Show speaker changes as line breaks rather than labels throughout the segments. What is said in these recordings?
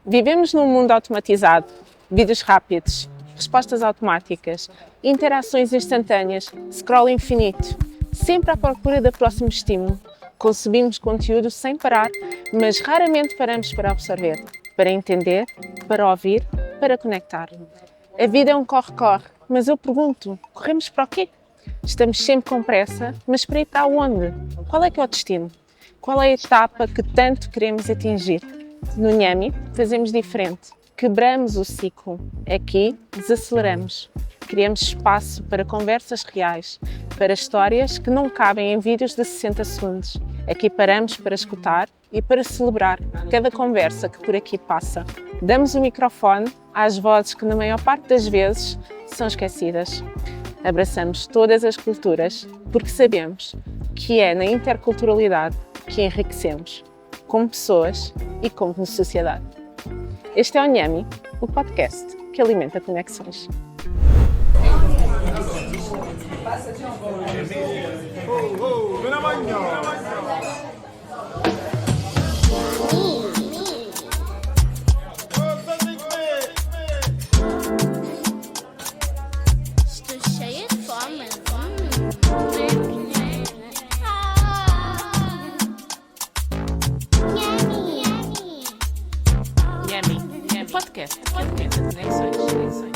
Vivemos num mundo automatizado, vídeos rápidos, respostas automáticas, interações instantâneas, scroll infinito, sempre à procura do próximo estímulo. Consumimos conteúdo sem parar, mas raramente paramos para absorver, para entender, para ouvir, para conectar. A vida é um corre-corre, mas eu pergunto, corremos para o quê? Estamos sempre com pressa, mas para ir para onde? Qual é que é o destino? Qual é a etapa que tanto queremos atingir? No Nhami, fazemos diferente. Quebramos o ciclo. Aqui, desaceleramos. Criamos espaço para conversas reais, para histórias que não cabem em vídeos de 60 segundos. Aqui paramos para escutar e para celebrar cada conversa que por aqui passa. Damos o microfone às vozes que, na maior parte das vezes, são esquecidas. Abraçamos todas as culturas porque sabemos que é na interculturalidade que enriquecemos, como pessoas e como sociedade. Este é o Nhami, o podcast que alimenta conexões.
Estou cheia de fome.
Nhami, o podcast que alimenta conexões.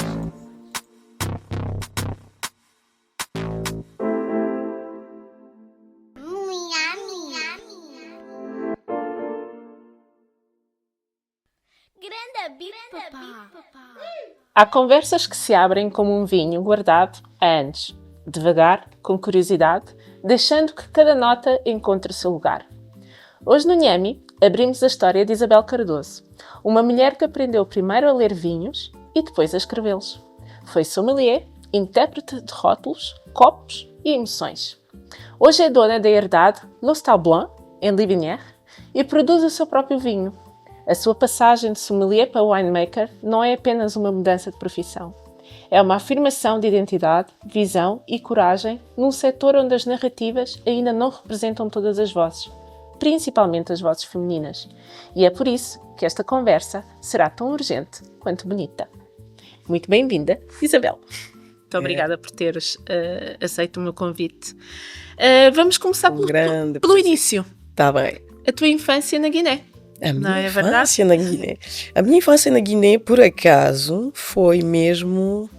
Grande bico, papá.
Há conversas que se abrem como um vinho guardado há anos, devagar, com curiosidade, deixando que cada nota encontre o seu lugar. Hoje no Nhami abrimos a história de Isabel Cardoso, uma mulher que aprendeu primeiro a ler vinhos e depois a escrevê-los. Foi sommelier, intérprete de rótulos, copos e emoções. Hoje é dona da herdade L'Hostal Blanc, em Livinière, e produz o seu próprio vinho. A sua passagem de sommelier para winemaker não é apenas uma mudança de profissão. É uma afirmação de identidade, visão e coragem num setor onde as narrativas ainda não representam todas as vozes, principalmente as vozes femininas. E é por isso que esta conversa será tão urgente quanto bonita. Muito bem-vinda, Isabel. Muito obrigada por teres aceito o meu convite. Vamos começar pelo início.
Está bem.
A tua infância na Guiné.
A
Não
minha
é
infância na Guiné. A minha infância na Guiné, por acaso, foi mesmo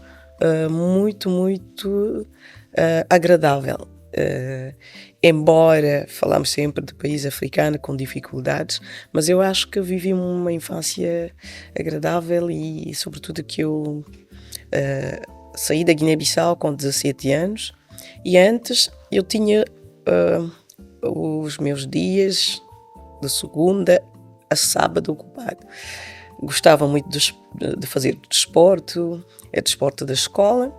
muito agradável. Embora falamos sempre de país africano com dificuldades, mas eu acho que vivi uma infância agradável e, sobretudo, que eu saí da Guiné-Bissau com 17 anos e antes eu tinha os meus dias de segunda a sábado ocupado. Gostava muito de fazer desporto da escola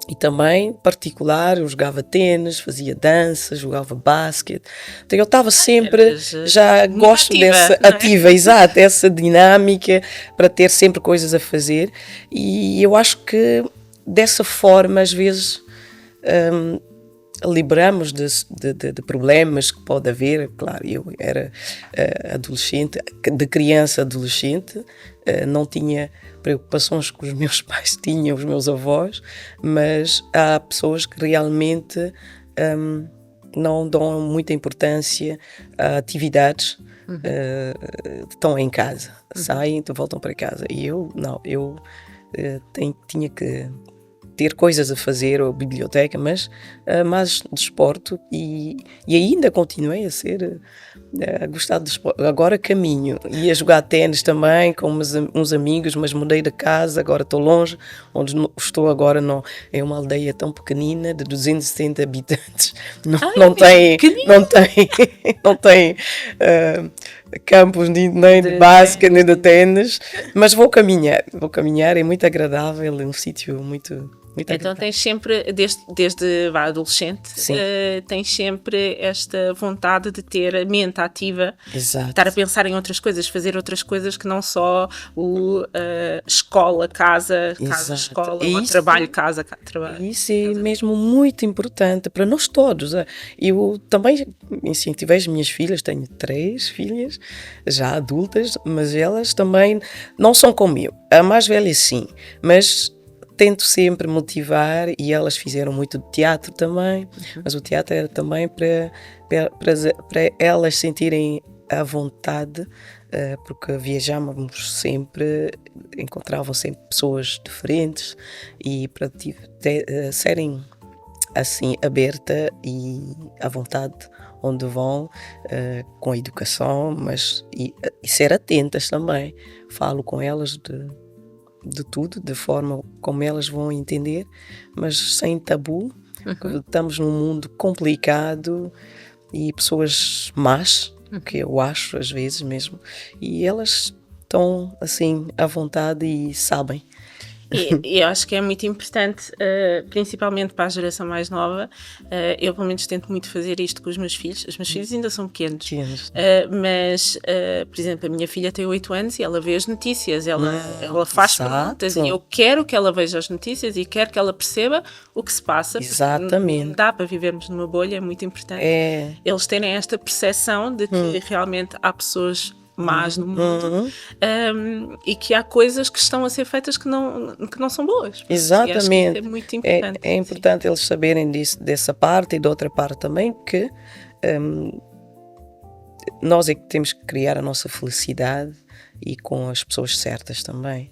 e também, particular, eu jogava ténis, fazia dança, jogava basquete. Então eu estava sempre, já gosto
ativa,
dessa ativa, exato, essa dinâmica para ter sempre coisas a fazer e eu acho que dessa forma, às vezes, liberamos de problemas que pode haver. Claro, eu era adolescente, de criança a adolescente, não tinha preocupações que os meus pais tinham, os meus avós, mas há pessoas que realmente não dão muita importância a atividades, estão em casa, saem e voltam para casa. E eu, não, eu tinha que ter coisas a fazer, ou biblioteca, mas mais desporto e ainda continuei a gostar de desporto. Agora caminho, ia jogar ténis também com uns amigos, mas mudei de casa, agora estou longe, onde estou agora é uma aldeia tão pequenina, de 270 habitantes, não tem campos nem de basquete, nem de ténis, mas vou caminhar, é muito agradável, é um sítio muito
então tens sempre, desde adolescente, tens sempre esta vontade de ter a mente ativa,
exato,
estar a pensar em outras coisas, fazer outras coisas que não só escola, casa, escola, ou trabalho, casa, trabalho.
Isso é mesmo muito importante para nós todos. Eu também incentivei as minhas filhas, tenho 3 filhas, filhas já adultas, mas elas também não são como eu. A mais velha sim, mas tento sempre motivar e elas fizeram muito teatro também, mas o teatro era também para elas sentirem à vontade, porque viajávamos sempre, encontravam sempre pessoas diferentes e para serem assim aberta e à vontade onde vão, com a educação, mas e ser atentas também. Falo com elas de tudo, de forma como elas vão entender, mas sem tabu. Estamos num mundo complicado e pessoas más, que eu acho às vezes mesmo, e elas estão assim à vontade e sabem.
E eu acho que é muito importante, principalmente para a geração mais nova. Eu, pelo menos, tento muito fazer isto com os meus filhos. Os meus filhos ainda são pequenos, mas, por exemplo, a minha filha tem 8 anos e ela vê as notícias, ela faz perguntas e eu quero que ela veja as notícias e quero que ela perceba o que se passa.
Exatamente.
Não dá para vivermos numa bolha, é muito importante eles terem esta percepção de que realmente há pessoas más no mundo, e que há coisas que estão a ser feitas que não são boas.
Exatamente.
É muito importante.
É importante eles saberem disso, dessa parte e da outra parte também, que nós é que temos que criar a nossa felicidade e com as pessoas certas também.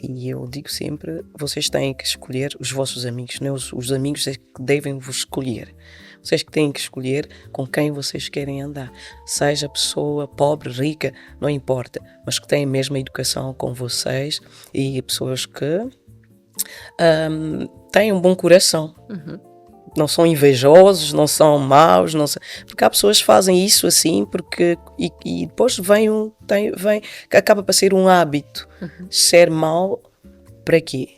E eu digo sempre, vocês têm que escolher os vossos amigos, não os amigos é que devem vos escolher. Vocês que têm que escolher com quem vocês querem andar. Seja pessoa pobre, rica, não importa, mas que têm a mesma educação com vocês e pessoas que têm um bom coração. Não são invejosos, não são maus, porque há pessoas que fazem isso assim porque e depois vem acaba para ser um hábito. Ser mau para quê?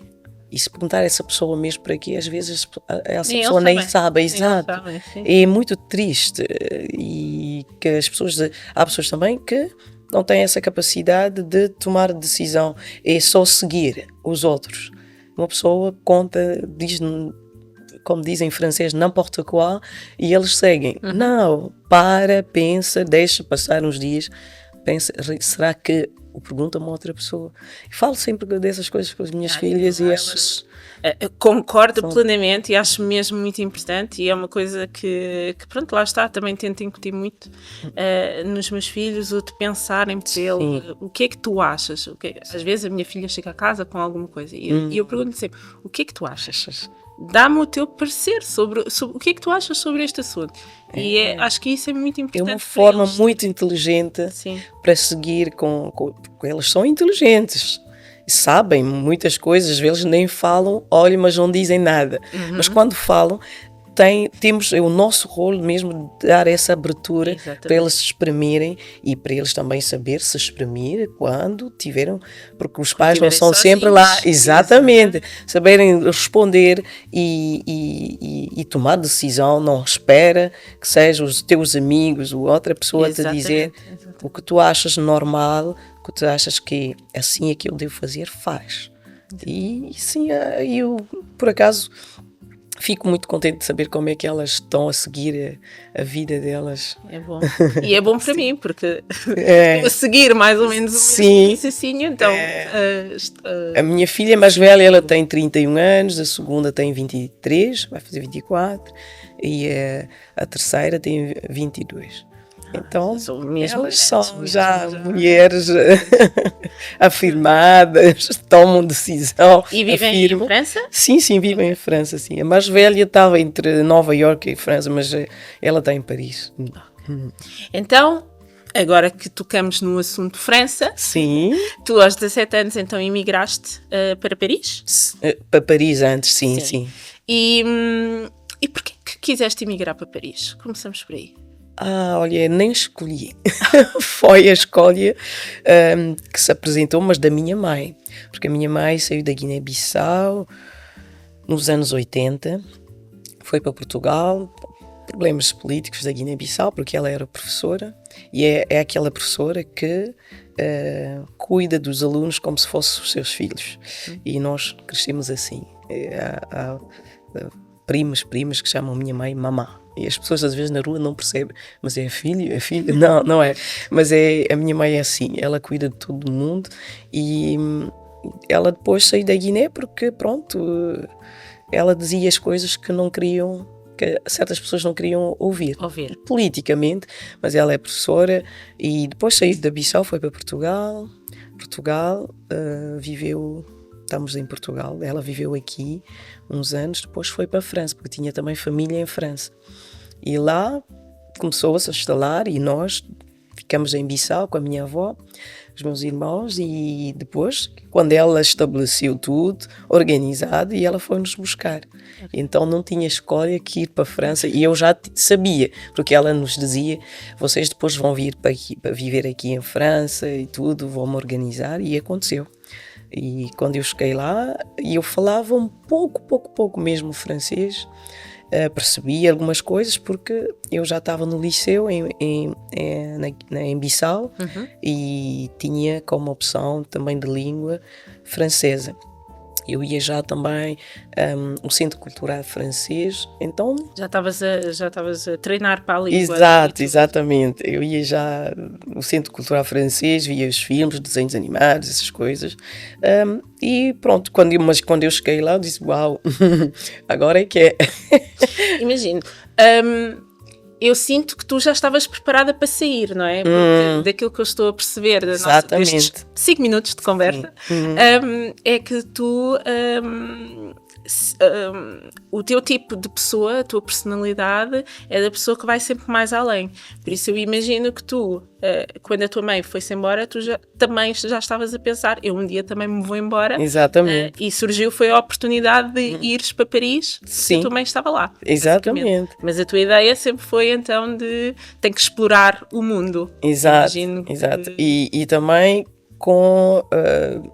E se perguntar a essa pessoa mesmo para quê, às vezes essa pessoa nem sabe, exato. É muito triste e que há pessoas também que não têm essa capacidade de tomar decisão, é só seguir os outros. Uma pessoa diz, como dizem em francês, n'importe quoi, e eles seguem. Não, pensa, deixa passar uns dias, pensa, será que pergunta a uma outra pessoa? E falo sempre dessas coisas com as minhas filhas e elas...
Concordo plenamente e acho mesmo muito importante e é uma coisa que pronto, lá está, também tento incutir muito nos meus filhos, o de pensarem pelo o que é que tu achas? Às vezes a minha filha chega a casa com alguma coisa e eu pergunto-lhe sempre, o que é que tu achas? Dá-me o teu parecer sobre o que é que tu achas sobre este assunto. E acho que isso é muito importante.
É uma forma muito inteligente para seguir porque elas são inteligentes. Sabem muitas coisas, às vezes nem falam, olham, mas não dizem nada. Mas quando falam, temos o nosso rolo mesmo de dar essa abertura para eles se exprimirem e para eles também saber se exprimir quando tiveram, porque os pais não são sempre lá, exatamente, saberem responder e tomar decisão, não espera que sejam os teus amigos ou outra pessoa a te dizer o que tu achas normal, o que tu achas que assim é que eu devo fazer, faz. E sim, eu por acaso fico muito contente de saber como é que elas estão a seguir a vida delas.
É bom. E é bom para mim, porque estou a seguir mais ou menos o mesmo raciocínio. Então,
a minha filha mais velha, ela tem 31 anos, a segunda tem 23, vai fazer 24, e a terceira tem 22. Então, elas são já mulheres afirmadas, tomam decisão.
E vivem em França?
Sim, vivem em França, sim. A mais velha estava entre Nova Iorque e França, mas ela está em Paris.
Então, agora que tocamos no assunto França, tu aos 17 anos então emigraste para Paris?
Para Paris antes, sim.
E porquê que quiseste emigrar para Paris? Começamos por aí.
Olha, nem escolhi. Foi a escolha que se apresentou, mas da minha mãe. Porque a minha mãe saiu da Guiné-Bissau nos anos 80, foi para Portugal, problemas políticos da Guiné-Bissau, porque ela era professora, e é aquela professora que cuida dos alunos como se fossem os seus filhos. E nós crescemos assim. primas que chamam a minha mãe mamá. E as pessoas às vezes na rua não percebem, mas é filho? Não, não é. Mas a minha mãe é assim, ela cuida de todo mundo e ela depois saiu da Guiné porque, pronto, ela dizia as coisas que não queriam, que certas pessoas não queriam ouvir. Politicamente, mas ela é professora e depois saiu da Bissau, foi para Portugal. Viveu, estamos em Portugal, ela viveu aqui uns anos, depois foi para a França, porque tinha também família em França. E lá começou a se instalar e nós ficamos em Bissau com a minha avó, os meus irmãos, e depois, quando ela estabeleceu tudo, organizado, e ela foi-nos buscar. Então não tinha escolha que ir para a França, e eu já sabia, porque ela nos dizia, vocês depois vão vir para viver aqui em França e tudo, vão-me organizar, e aconteceu. E quando eu cheguei lá, eu falava um pouco mesmo francês, percebi algumas coisas porque eu já estava no liceu em Bissau e tinha como opção também de língua francesa. Eu ia já também o Centro Cultural Francês, então...
Já estavas a treinar para a língua.
Exato, exatamente. Eu ia já no Centro Cultural Francês, via os filmes, desenhos animados, essas coisas. E pronto, quando eu cheguei lá, eu disse, uau, agora é que é.
Imagino. Eu sinto que tu já estavas preparada para sair, não é? Porque daquilo que eu estou a perceber destes 5 minutos de conversa, é que tu, o teu tipo de pessoa, a tua personalidade é da pessoa que vai sempre mais além. Por isso eu imagino que tu, quando a tua mãe foi-se embora, tu também já estavas a pensar, eu um dia também me vou embora.
Exatamente.
E surgiu a oportunidade de ires para Paris,
sim,
a tua mãe estava lá.
Exatamente.
Mas a tua ideia sempre foi então de tem que explorar o mundo.
Exato, exato. E também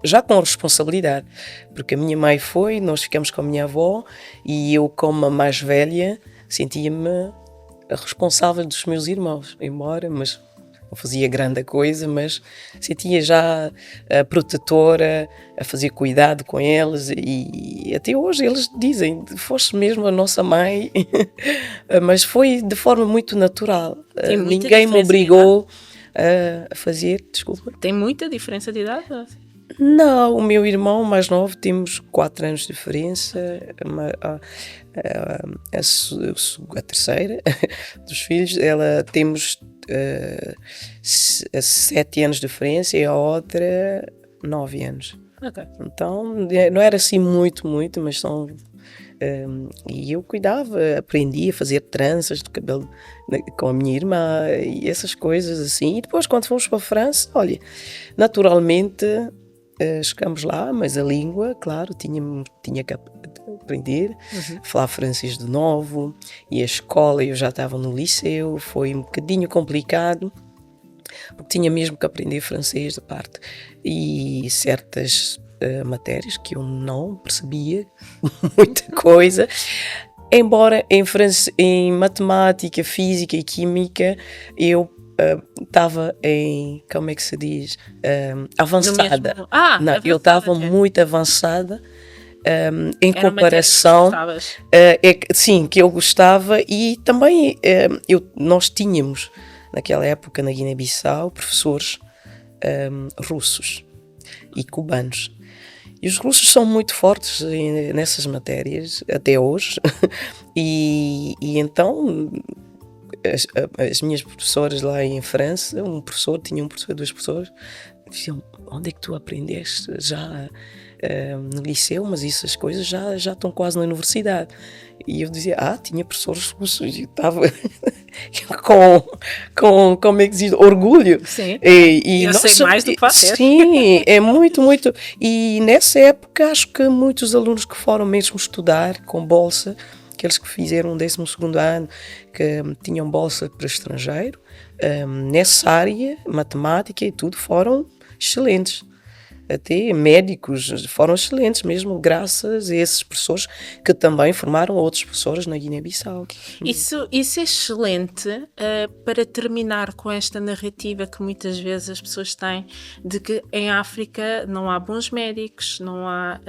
já com responsabilidade, porque a minha mãe foi, nós ficamos com a minha avó e eu, como a mais velha, sentia-me responsável dos meus irmãos, mas não fazia grande coisa, mas sentia já a protetora, a fazer cuidado com eles, e até hoje eles dizem, foste mesmo a nossa mãe, mas foi de forma muito natural. Ninguém me obrigou a fazer, desculpa.
Tem muita diferença de idade?
Não, o meu irmão mais novo, temos 4 anos de diferença, a terceira dos filhos, temos 7 anos de diferença e a outra 9 anos.
Okay.
Então não era assim muito, mas são... e eu cuidava, aprendi a fazer tranças de cabelo com a minha irmã e essas coisas assim. E depois, quando fomos para a França, olha, naturalmente chegamos lá, mas a língua, claro, tinha que aprender, falar francês de novo, e a escola, eu já estava no liceu, foi um bocadinho complicado, porque tinha mesmo que aprender francês da parte, e certas matérias que eu não percebia muita coisa, embora em matemática, física e química eu estava como é que se diz, avançada. Eu estava muito avançada em
era
comparação, sim, que eu gostava, e também nós tínhamos naquela época na Guiné-Bissau professores russos e cubanos. E os russos são muito fortes nessas matérias, até hoje, e então as minhas professoras lá em França, tinha um professor, 2 professores, diziam, onde é que tu aprendeste? Já no liceu, mas essas coisas já estão quase na universidade. E eu dizia, tinha professores russos, e estava com como é que se diz, orgulho.
Sim,
e
eu sei mais do que vocês.
Sim, é muito. E nessa época, acho que muitos alunos que foram mesmo estudar com bolsa, aqueles que fizeram o 12º ano, que tinham bolsa para estrangeiro, nessa área, matemática e tudo, foram excelentes. até médicos, foram excelentes mesmo, graças a esses professores que também formaram outros professores na Guiné-Bissau.
Isso é excelente para terminar com esta narrativa que muitas vezes as pessoas têm de que em África não há bons médicos, não há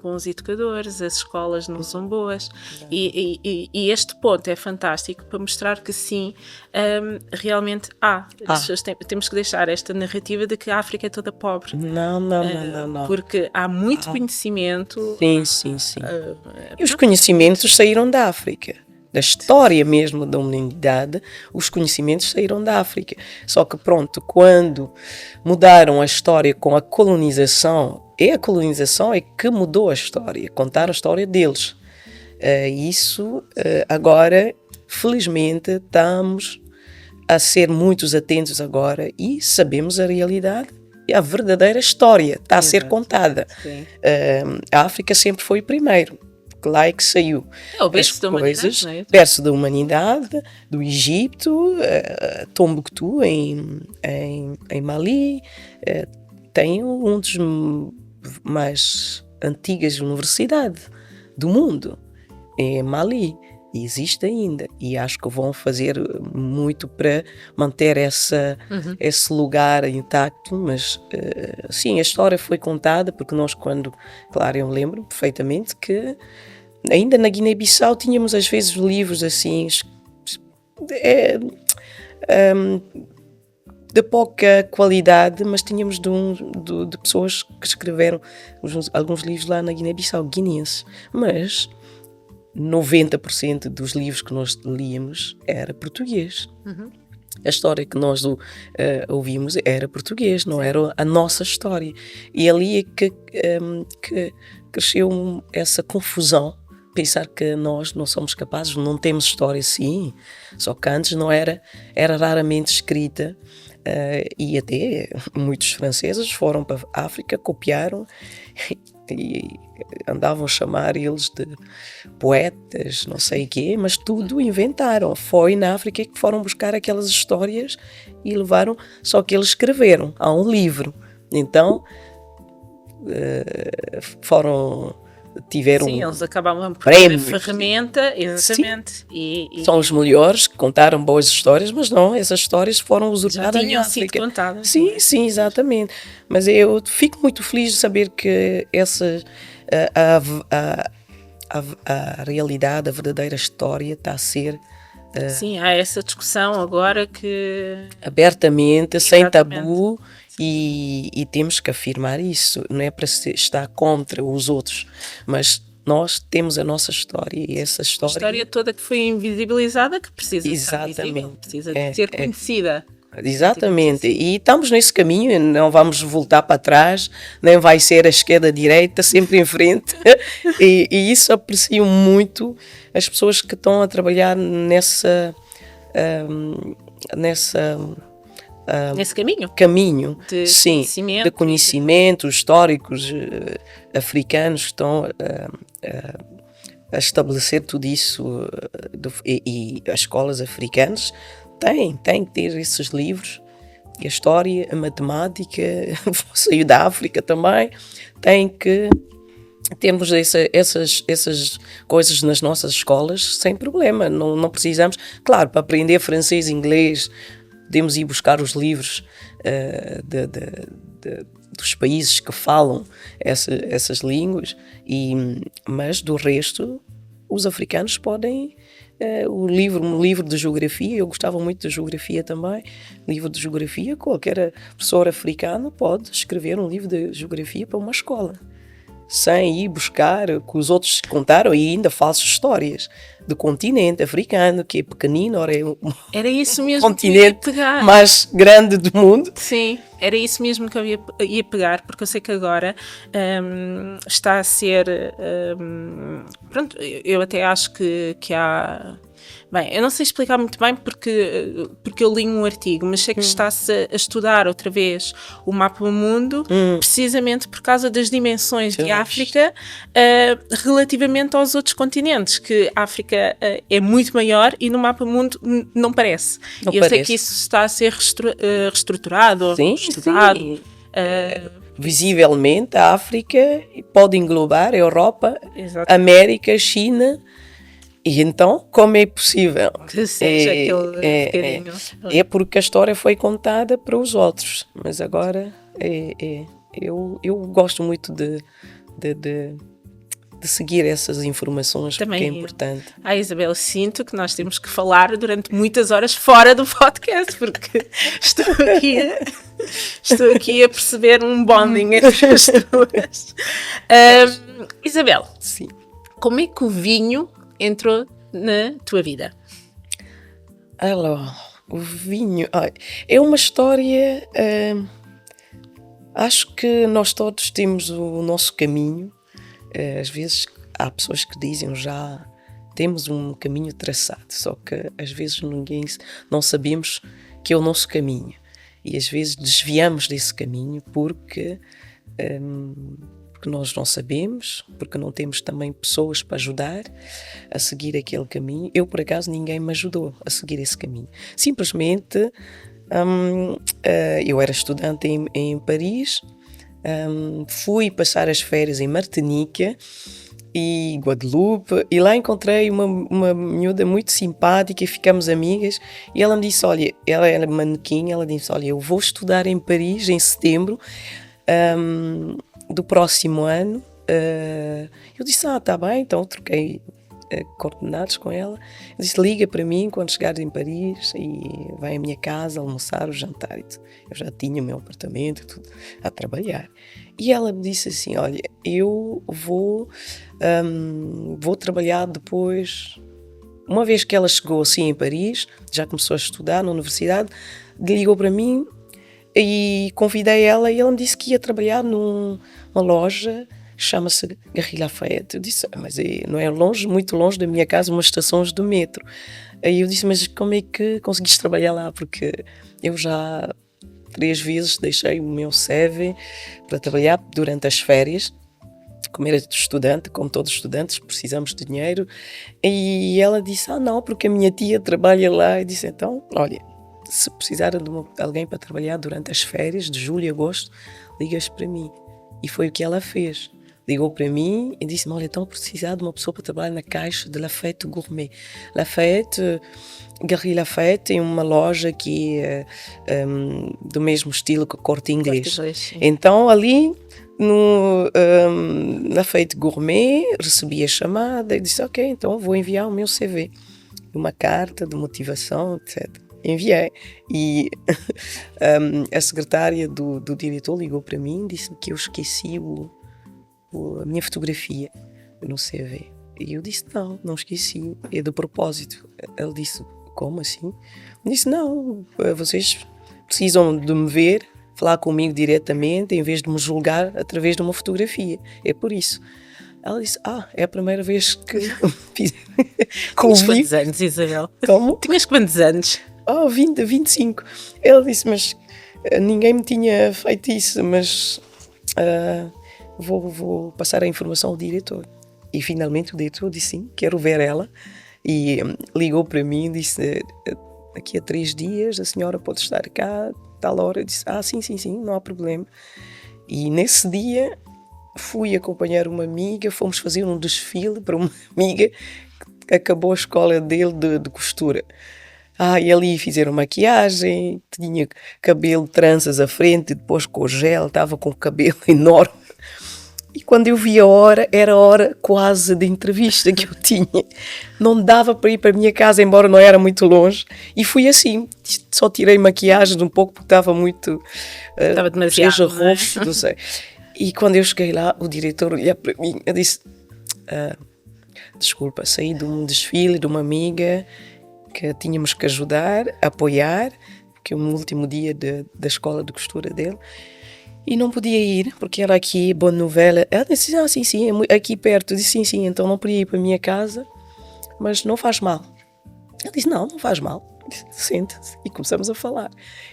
bons educadores, as escolas não são boas. E este ponto é fantástico para mostrar que sim, realmente há. As pessoas temos que deixar esta narrativa de que a África é toda pobre.
Não.
Porque há muito conhecimento.
Sim. E os conhecimentos saíram da África. Da história mesmo da humanidade, os conhecimentos saíram da África. Só que pronto, quando mudaram a história com a colonização é que mudou a história, contaram a história deles. Agora, felizmente, estamos a ser muito atentos agora e sabemos a realidade. A verdadeira história está a ser contada. A África sempre foi primeiro. Lá é que saiu
o berço da humanidade,
berço da humanidade, do Egito, Tombuctu em Mali, tem uma das mais antigas universidades do mundo, em Mali. E existe ainda, e acho que vão fazer muito para manter esse lugar intacto, mas sim, a história foi contada, porque nós claro, eu lembro perfeitamente que ainda na Guiné-Bissau tínhamos às vezes livros assim, de pouca qualidade, mas tínhamos de pessoas que escreveram alguns livros lá na Guiné-Bissau, guineenses, mas 90% dos livros que nós líamos era português. A história que nós ouvimos era português, não era a nossa história. E ali é que cresceu essa confusão, pensar que nós não somos capazes, não temos história, sim, só que antes não era raramente escrita. E até muitos franceses foram para a África, copiaram e andavam a chamar eles de poetas, não sei o quê, mas tudo inventaram. Foi na África que foram buscar aquelas histórias e levaram, só que eles escreveram, há um livro. Então, tiveram
sim, eles acabavam por
prémios.
ter a ferramenta, exatamente.
São os melhores que contaram boas histórias, mas não, essas histórias foram usurpadas
já tinham sido contadas.
Sim, exatamente. Mas eu fico muito feliz de saber que a realidade, a verdadeira história está a ser
sim, há essa discussão agora que
abertamente, sem tabu. E temos que afirmar isso, não é para estar contra os outros, mas nós temos a nossa história e essa história...
A história toda que foi invisibilizada, que precisa estar visível, precisa de ser conhecida.
Exatamente, e estamos nesse caminho, não vamos voltar para trás, nem vai ser a esquerda, a direita, sempre em frente, e isso aprecio muito as pessoas que estão a trabalhar nesse caminho de conhecimento, históricos africanos que estão a estabelecer tudo isso, e as escolas africanas têm que ter esses livros, e a história, a matemática, saiu da África também, temos essas coisas nas nossas escolas sem problema, não precisamos, claro, para aprender francês, inglês, podemos ir buscar os livros dos países que falam essas línguas, mas do resto, os africanos podem... um livro de geografia, eu gostava muito de geografia também, livro de geografia, qualquer professor africano pode escrever um livro de geografia para uma escola, sem ir buscar o que os outros contaram, e ainda falsas histórias do continente africano, que é pequenino,
era isso mesmo
continente
que eu ia pegar.
Mais grande do mundo.
Sim, era isso mesmo que eu ia pegar, porque eu sei que agora está a ser... pronto, eu até acho que há... Bem, eu não sei explicar muito bem porque eu li um artigo, mas sei que está-se a estudar outra vez o mapa do mundo, precisamente por causa das dimensões de África relativamente aos outros continentes, que a África é muito maior e no mapa do mundo não parece. Eu sei que isso está a ser reestruturado, estudado.
visivelmente a África pode englobar a Europa,
Exato.
América, China. E então, como é possível?
Que seja aquele bocadinho.
É porque a história foi contada para os outros. Mas agora eu gosto muito de seguir essas informações,
Também
porque é
eu.
importante.
Isabel, sinto que nós temos que falar durante muitas horas fora do podcast, porque estou aqui a perceber um bonding entre as duas. Isabel,
Sim.
como é que o vinho entrou na tua vida?
Alors, o vinho é uma história. Acho que nós todos temos o nosso caminho. Às vezes há pessoas que dizem já temos um caminho traçado, só que às vezes não sabemos que é o nosso caminho. E às vezes desviamos desse caminho porque nós não sabemos, porque não temos também pessoas para ajudar a seguir aquele caminho. Eu, por acaso, ninguém me ajudou a seguir esse caminho. Simplesmente, eu era estudante em Paris, fui passar as férias em Martinica e Guadeloupe, e lá encontrei uma miúda muito simpática e ficamos amigas, e ela me disse, olha, ela era manequim, ela disse, olha, eu vou estudar em Paris em setembro do próximo ano. Eu disse, tá bem, então troquei coordenados com ela. Eu disse, liga para mim quando chegares em Paris e vai à minha casa almoçar, o jantar. Eu já tinha o meu apartamento e tudo a trabalhar. E ela me disse assim, olha, eu vou trabalhar depois. Uma vez que ela chegou assim em Paris, já começou a estudar na universidade, ligou para mim e convidei ela, e ela me disse que ia trabalhar numa loja, chama-se Galeries Lafayette. Eu disse, mas não é longe, muito longe da minha casa, umas estações do metro. Aí eu disse, mas como é que conseguiste trabalhar lá? Porque eu já 3 vezes deixei o meu CV para trabalhar durante as férias. Como era estudante, como todos os estudantes, precisamos de dinheiro. E ela disse, não, porque a minha tia trabalha lá. E disse, então, olha, se precisar de alguém para trabalhar durante as férias, de julho e agosto, ligas para mim. E foi o que ela fez. Ligou para mim e disse-me, olha, estão a precisar de uma pessoa para trabalhar na caixa de Lafayette Gourmet. Lafayette, Galeries Lafayette, tem uma loja que é do mesmo estilo que o Corte Inglês. Então, ali no Lafayette Gourmet, recebi a chamada e disse, ok, então vou enviar o meu CV. Uma carta de motivação, etc. Enviei. E a secretária do diretor ligou para mim e disse-me que eu esqueci a minha fotografia no CV. E eu disse, não esqueci, é de propósito. Ele disse, como assim? Eu disse, não, vocês precisam de me ver, falar comigo diretamente, em vez de me julgar através de uma fotografia. É por isso. Ela disse, é a primeira vez que fiz.
Tinhas quantos anos, Isabel?
Como?
Tinhas quantos anos?
20, 25. Ela disse, mas ninguém me tinha feito isso, mas vou passar a informação ao diretor. E finalmente o diretor disse, sim, quero ver ela. E ligou para mim e disse, daqui a 3 dias a senhora pode estar cá, tal hora. Eu disse, sim, não há problema. E nesse dia fui acompanhar uma amiga, fomos fazer um desfile para uma amiga que acabou a escola dele de costura. E ali fizeram maquiagem, tinha cabelo, tranças à frente, depois com gel, estava com o cabelo enorme. E quando eu vi a hora, era a hora quase de entrevista que eu tinha. Não dava para ir para a minha casa, embora não era muito longe. E fui assim, só tirei maquiagem um pouco, porque estava muito...
Estava demasiado,
roxo, não sei. E quando eu cheguei lá, o diretor olhou para mim e disse, desculpa, saí de um desfile de uma amiga que tínhamos que ajudar, apoiar, que é o último dia da escola de costura dele, e não podia ir, porque era aqui, boa novela. Ela disse, sim, é aqui perto. Eu disse, sim, então não podia ir para a minha casa, mas não faz mal. Ela disse, não faz mal. Disse, senta-se. E começamos a falar.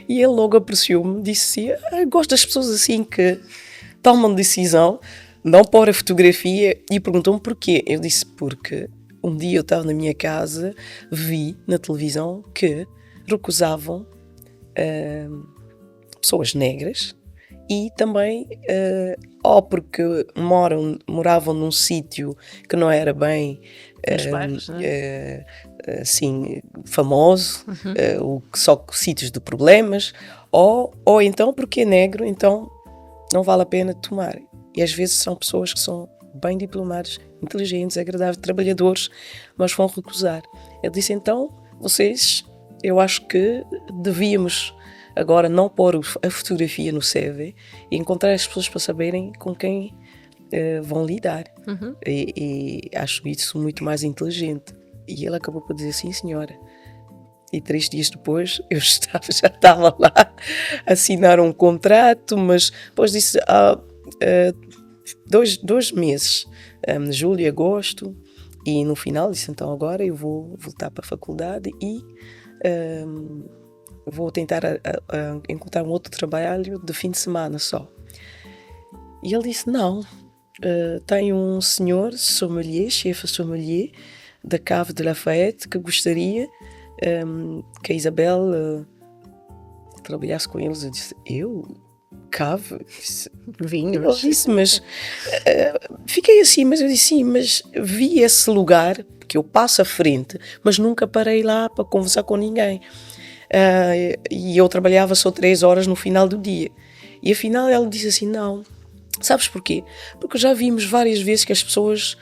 E ele logo apreciou-me, disse, gosto das pessoas assim que tomam decisão, não pôr a fotografia, e perguntou-me porquê. Eu disse, porque um dia eu estava na minha casa, vi na televisão que recusavam pessoas negras e também ou porque moravam num sítio que não era bem
Nos bairros, né?
assim, famoso, só sítios de problemas, ou então porque é negro, então não vale a pena tomar. E às vezes são pessoas que são bem diplomadas, inteligentes, agradáveis, trabalhadores, mas vão recusar. Ele disse, então, eu acho que devíamos agora não pôr a fotografia no CV e encontrar as pessoas para saberem com quem vão lidar. E acho isso muito mais inteligente. E ele acabou por dizer, sim senhora. E 3 dias depois eu já estava lá a assinar um contrato, mas depois disse 2 meses, julho e agosto, e no final disse, então agora eu vou voltar para a faculdade e vou tentar encontrar um outro trabalho de fim de semana só. E ele disse, não, tem um senhor sommelier, chefe sommelier da Cave de Lafayette que gostaria que a Isabel trabalhasse com eles. Eu disse, Cave?
Vinhos.
Ele disse, mas fiquei assim, mas eu disse, sim, mas vi esse lugar, que eu passo à frente, mas nunca parei lá para conversar com ninguém. E eu trabalhava só 3 horas no final do dia. E afinal ela disse assim, não, sabes porquê? Porque já vimos várias vezes que as pessoas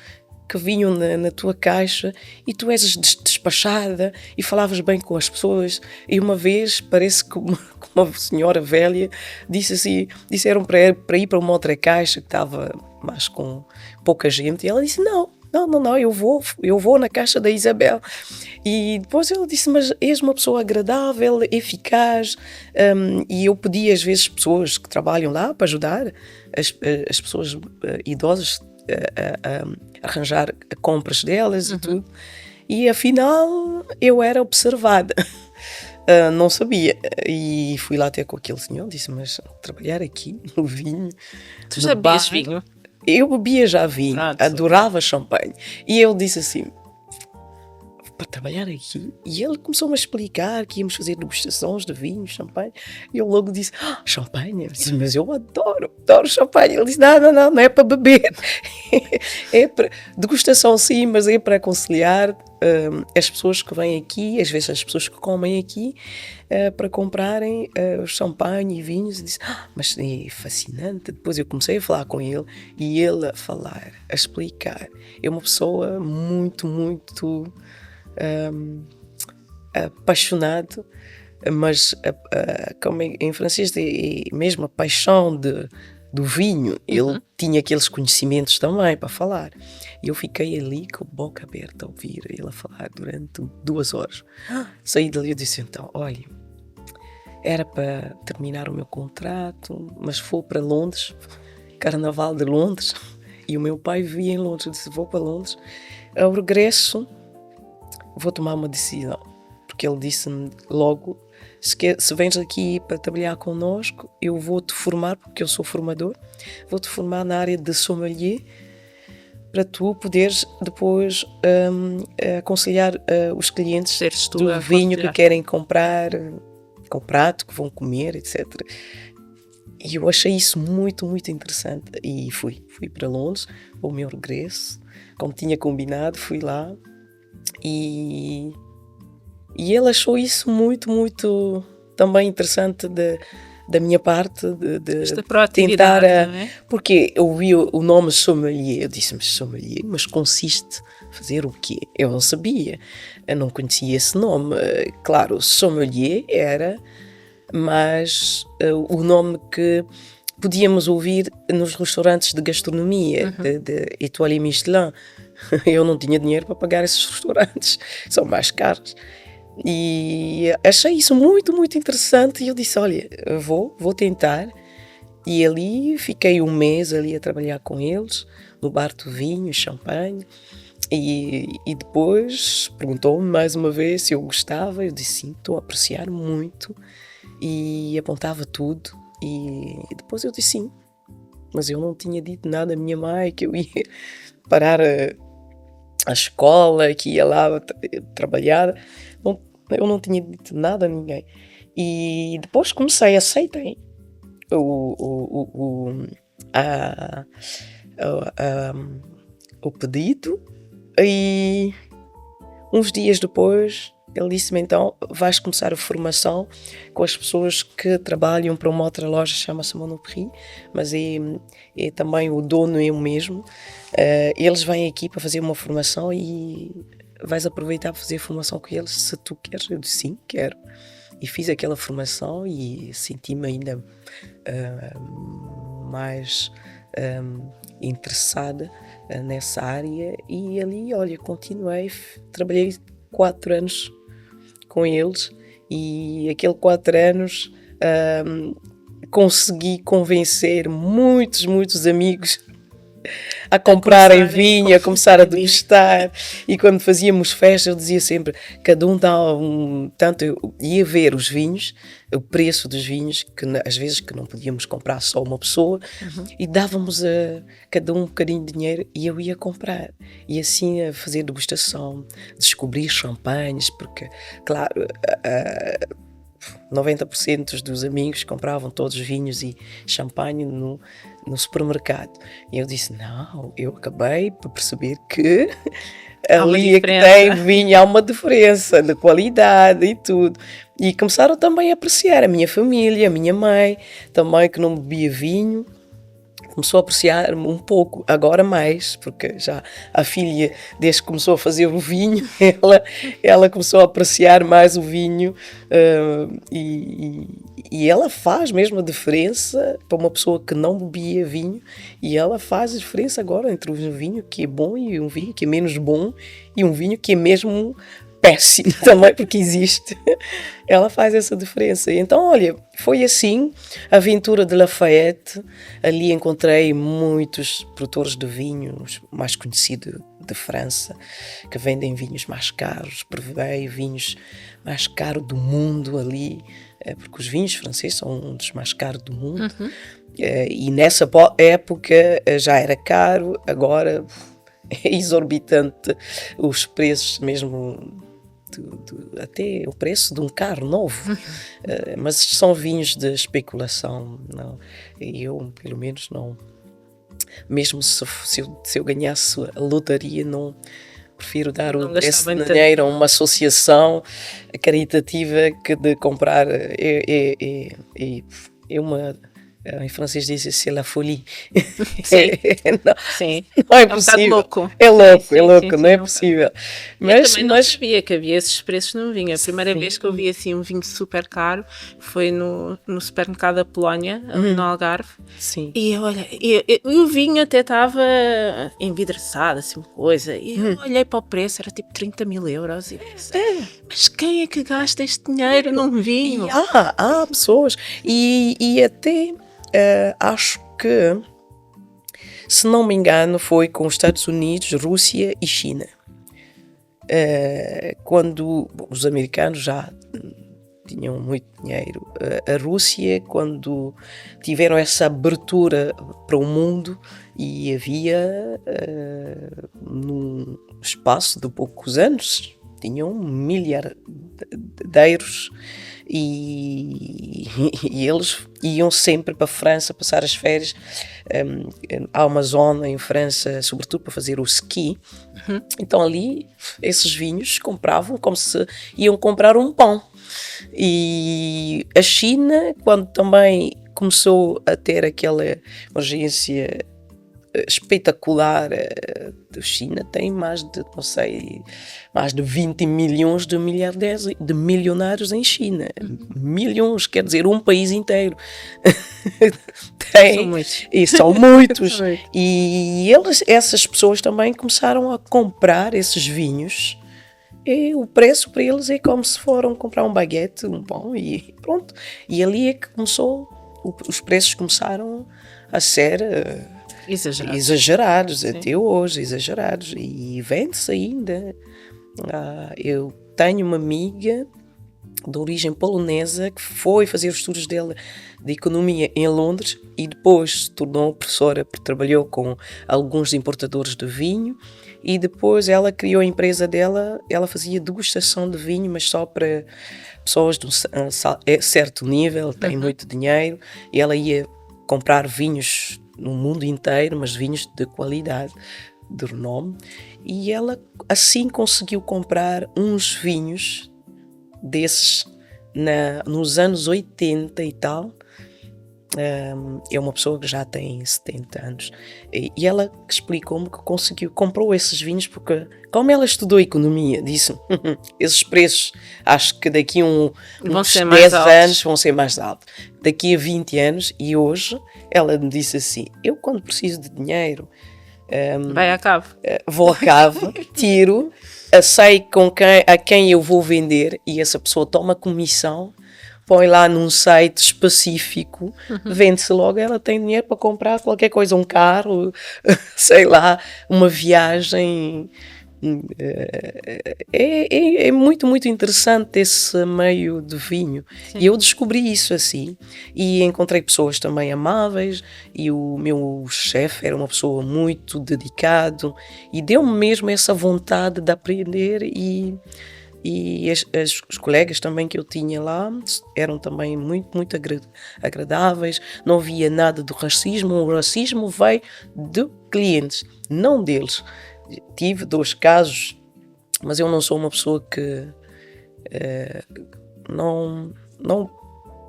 que vinham na tua caixa e tu és despachada e falavas bem com as pessoas, e uma vez parece que uma senhora velha disseram para ir para uma outra caixa que estava mais com pouca gente, e ela disse, não, eu vou na caixa da Isabel. E depois ela disse, mas és uma pessoa agradável, eficaz, e eu pedi às vezes pessoas que trabalham lá para ajudar as pessoas idosas a arranjar compras delas e tudo. E afinal eu era observada. Não sabia. E fui lá até com aquele senhor, disse, mas trabalhar aqui no vinho,
Tu já bebias vinho?
Eu bebia já vinho, adorava champanhe. E eu disse assim, para trabalhar aqui? E ele começou-me a explicar que íamos fazer degustações de vinho, champanhe. E eu logo disse, champanhe? Eu disse, mas eu adoro champanhe. Ele disse, não é para beber. É para degustação sim, mas é para aconselhar as pessoas que vêm aqui, às vezes as pessoas que comem aqui, para comprarem champanhe e vinhos. E disse, mas é fascinante. Depois eu comecei a falar com ele e ele a falar, a explicar. É uma pessoa muito, muito apaixonado, mas como em francês é mesmo a paixão do vinho. Ele tinha aqueles conhecimentos também para falar. E eu fiquei ali com a boca aberta a ouvir ele a falar durante 2 horas. Saí dali e disse, então, olha, era para terminar o meu contrato, mas vou para Londres, Carnaval de Londres, e o meu pai vivia em Londres. Eu disse, vou para Londres. Ao regresso vou tomar uma decisão, porque ele disse-me logo, se vens aqui para trabalhar connosco, eu vou-te formar, porque eu sou formador, vou-te formar na área de sommelier, para tu poderes depois aconselhar os clientes do vinho que querem comprar, com o prato que vão comer, etc. E eu achei isso muito, muito interessante. E fui para Londres, ao meu regresso, como tinha combinado, fui lá. E ele achou isso muito, muito também interessante da minha parte de tentar, porque eu vi o nome sommelier, eu disse, mas consiste fazer o quê? Eu não sabia, eu não conhecia esse nome. Claro, sommelier era, mas o nome que podíamos ouvir nos restaurantes de gastronomia, de Étoile Michelin. Eu não tinha dinheiro para pagar esses restaurantes, são mais caros. E achei isso muito, muito interessante. E eu disse, olha, vou tentar. E ali fiquei 1 mês ali a trabalhar com eles, no bar do vinho, champanhe. E depois perguntou-me mais uma vez se eu gostava. Eu disse, sim, estou a apreciar muito. E apontava tudo. E depois eu disse, sim. Mas eu não tinha dito nada à minha mãe que eu ia parar a escola, que ia lá trabalhar. Eu não tinha dito nada a ninguém. E depois aceitei. a- a- o pedido e uns dias depois ele disse-me, então vais começar a formação com as pessoas que trabalham para uma outra loja, chama-se Monoprix, mas é também o dono é o mesmo. Eles vêm aqui para fazer uma formação e vais aproveitar para fazer a formação com eles se tu queres. Eu disse sim, quero. E fiz aquela formação e senti-me ainda mais interessada nessa área e ali, olha, continuei, trabalhei 4 anos com eles e aqueles 4 anos consegui convencer muitos amigos a comprarem vinho, a começar a degustar. E quando fazíamos festa, eu dizia sempre, cada um dá tanto eu ia ver os vinhos, o preço dos vinhos, que às vezes que não podíamos comprar só uma pessoa, e dávamos a cada um bocadinho de dinheiro e eu ia comprar. E assim a fazer degustação, descobrir champanhes, porque, claro, 90% dos amigos compravam todos vinhos e champanhe no supermercado. E eu disse, não, eu acabei por perceber que ali é que tem vinho, há uma diferença de qualidade e tudo. E começaram também a apreciar a minha família, a minha mãe, também que não bebia vinho. Começou a apreciar-me um pouco, agora mais, porque já a filha, desde que começou a fazer o vinho, ela começou a apreciar mais o vinho e ela faz mesmo a diferença para uma pessoa que não bebia vinho e ela faz a diferença agora entre um vinho que é bom e um vinho que é menos bom e um vinho que é mesmo péssimo também, porque existe. Ela faz essa diferença. Então, olha, foi assim, a aventura de Lafayette. Ali encontrei muitos produtores de vinhos mais conhecidos de França, que vendem vinhos mais caros. Provei vinhos mais caros do mundo ali, porque os vinhos franceses são um dos mais caros do mundo. E nessa época já era caro, agora é exorbitante os preços mesmo, até o preço de um carro novo. Mas são vinhos de especulação. Não, eu, pelo menos, não. Mesmo se eu ganhasse a lotaria, não prefiro dar esse dinheiro a uma associação caritativa que de comprar. É uma. Em francês diz-se c'est la folie.
Sim.
Não,
Sim.
não é
Um
possível.
bocado louco.
É louco,
Sim,
é louco,
sim,
não é
sim.
possível.
Eu também não sabia que havia esses preços no vinho. A primeira vez que eu vi assim um vinho super caro foi no supermercado da Polónia, ali no Algarve.
Sim.
E olha, o vinho até estava envidraçado, assim, coisa. E eu olhei para o preço, era tipo 30 mil euros. E disse, mas quem é que gasta este dinheiro num vinho?
E há pessoas, e até acho que, se não me engano, foi com os Estados Unidos, Rússia e China. Quando os americanos já tinham muito dinheiro, a Rússia, quando tiveram essa abertura para o mundo e havia, num espaço de poucos anos, tinham milhardeiros e eles iam sempre para a França passar as férias. Há uma zona em França, sobretudo para fazer o ski. Então ali, esses vinhos compravam como se iam comprar um pão. E a China, quando também começou a ter aquela emergência espetacular, a China tem mais de, não sei, mais de 20 milhões de milionários em China. Milhões, quer dizer, um país inteiro.
São muitos.
E são muitos. E essas pessoas também começaram a comprar esses vinhos. E o preço para eles é como se foram comprar um baguete, um pão e pronto. E ali é que começou, os preços começaram a ser exagerados até hoje, exagerados. E vende-se ainda. Eu tenho uma amiga de origem polonesa que foi fazer os estudos dela de economia em Londres e depois se tornou professora porque trabalhou com alguns importadores de vinho e depois ela criou a empresa dela, ela fazia degustação de vinho, mas só para pessoas de um certo nível, têm muito dinheiro, e ela ia comprar vinhos no mundo inteiro, mas vinhos de qualidade, de renome, e ela assim conseguiu comprar uns vinhos desses nos anos 80 e tal. É uma pessoa que já tem 70 anos e ela explicou-me que comprou esses vinhos porque, como ela estudou economia, disse esses preços acho que daqui uns 10 anos vão ser mais altos, daqui a 20 anos, e hoje ela me disse assim: eu quando preciso de dinheiro
vai a cabo,
vou a cabo, tiro, sei a quem eu vou vender, e essa pessoa toma comissão, põe lá num site específico, vende-se logo, ela tem dinheiro para comprar qualquer coisa, um carro, sei lá, uma viagem. É muito, muito interessante esse meio de vinho. Sim. E eu descobri isso assim, e encontrei pessoas também amáveis, e o meu chefe era uma pessoa muito dedicado, e deu-me mesmo essa vontade de aprender, e os colegas também que eu tinha lá eram também muito, muito agradáveis, não havia nada de racismo. O racismo veio de clientes, não deles. Tive 2 casos, mas eu não sou uma pessoa que não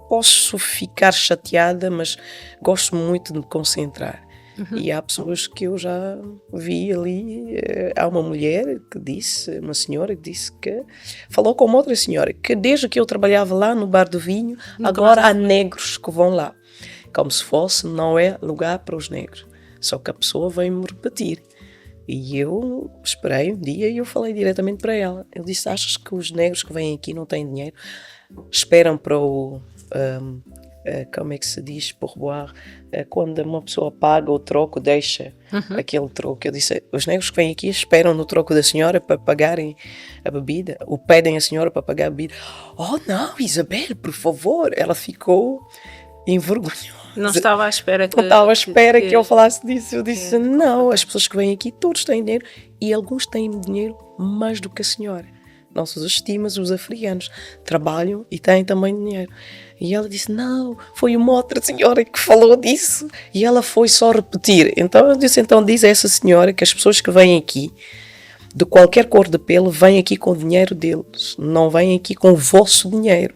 posso ficar chateada, mas gosto muito de me concentrar. E há pessoas que eu já vi ali. Há uma mulher que disse, uma senhora que disse que falou com uma outra senhora que desde que eu trabalhava lá no bar do vinho, agora há negros que vão lá, como se fosse, não é lugar para os negros. Só que a pessoa veio-me repetir. E eu esperei um dia e eu falei diretamente para ela. Eu disse: achas que os negros que vêm aqui não têm dinheiro? Esperam para o... como é que se diz? Pourboire. Quando uma pessoa paga o troco, deixa aquele troco. Eu disse: os negros que vêm aqui esperam no troco da senhora para pagarem a bebida, ou pedem a senhora para pagar a bebida. Oh não, Isabel, por favor. Ela ficou envergonhosa.
Não estava à espera que...
Não estava à espera que eu falasse disso. Eu disse: não, as pessoas que vêm aqui, todos têm dinheiro, e alguns têm dinheiro mais do que a senhora. Não se estima, os africanos trabalham e têm também dinheiro. E ela disse: não, foi uma outra senhora que falou disso, e ela foi só repetir. Então eu disse: então diz a essa senhora que as pessoas que vêm aqui, de qualquer cor de pele, vêm aqui com o dinheiro deles, não vêm aqui com o vosso dinheiro.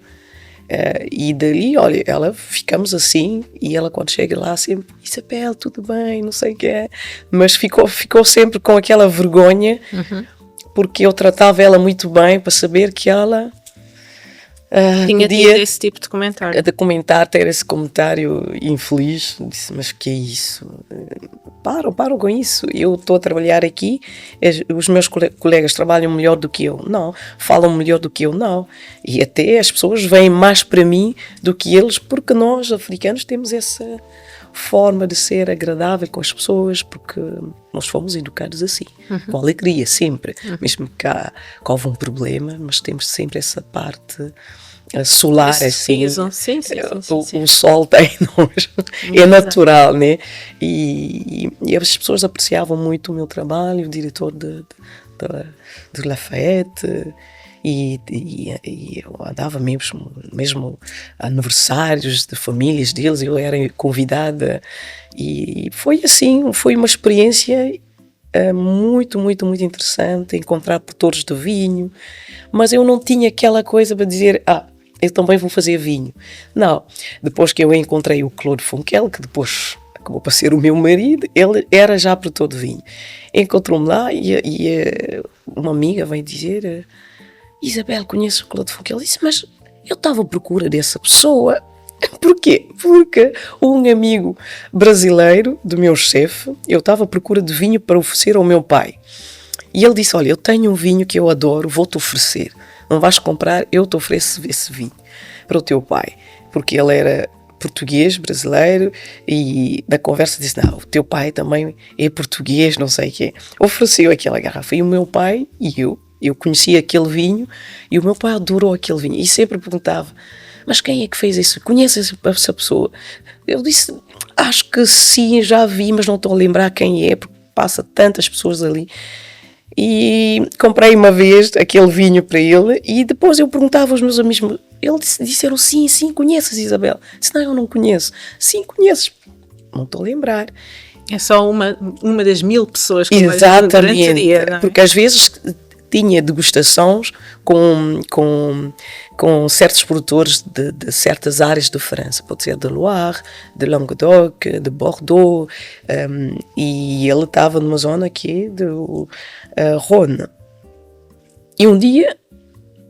E dali, olha, ela ficamos assim, e ela quando chega lá sempre: Isabel, tudo bem, não sei o que é, mas ficou sempre com aquela vergonha, porque eu tratava ela muito bem, para saber que ela
tinha tido esse tipo de comentário.
Ter esse comentário infeliz. Disse: mas que é isso? Param com isso. Eu estou a trabalhar aqui, os meus colegas trabalham melhor do que eu. Não. Falam melhor do que eu. Não. E até as pessoas vêm mais para mim do que eles, porque nós, africanos, temos essa forma de ser agradável com as pessoas, porque nós fomos educados assim, com alegria, sempre. Mesmo que houve um problema, mas temos sempre essa parte solar, assim.
Sim.
O sol tem-nos, é natural, né? E as pessoas apreciavam muito o meu trabalho, o diretor de Lafayette, e eu andava mesmo a aniversários de famílias deles, eu era convidada, e foi assim, foi uma experiência muito, muito, muito interessante, encontrar produtores de vinho, mas eu não tinha aquela coisa para dizer: eu também vou fazer vinho. Não, depois que eu encontrei o Claude Funkel, que depois acabou para ser o meu marido, ele era já produtor de vinho. Encontrou-me lá e uma amiga veio dizer: Isabel, conheço o Claude Funkel. Ele disse: mas eu estava à procura dessa pessoa. Porquê? Porque um amigo brasileiro do meu chefe, eu estava à procura de vinho para oferecer ao meu pai. E ele disse: olha, eu tenho um vinho que eu adoro, vou-te oferecer. Não vais comprar, eu te ofereço esse vinho para o teu pai. Porque ele era português, brasileiro, e da conversa disse: não, o teu pai também é português, não sei o quê. Ofereceu aquela garrafa, e o meu pai e eu conhecia aquele vinho, e o meu pai adorou aquele vinho, e sempre perguntava: mas quem é que fez isso? Conheces essa pessoa? Eu disse: acho que sim, já vi, mas não estou a lembrar quem é, porque passa tantas pessoas ali. E comprei uma vez aquele vinho para ele, e depois eu perguntava aos meus amigos: Eles disseram, sim, conheces, Isabel? Disse, não, eu não conheço. Sim, conheces. Não estou a lembrar.
É só uma das 1000 pessoas que vais durante o dia, não é?
Porque às vezes tinha degustações com certos produtores de certas áreas de França. Pode ser de Loire, de Languedoc, de Bordeaux. E ele estava numa zona aqui do Rhône. E um dia,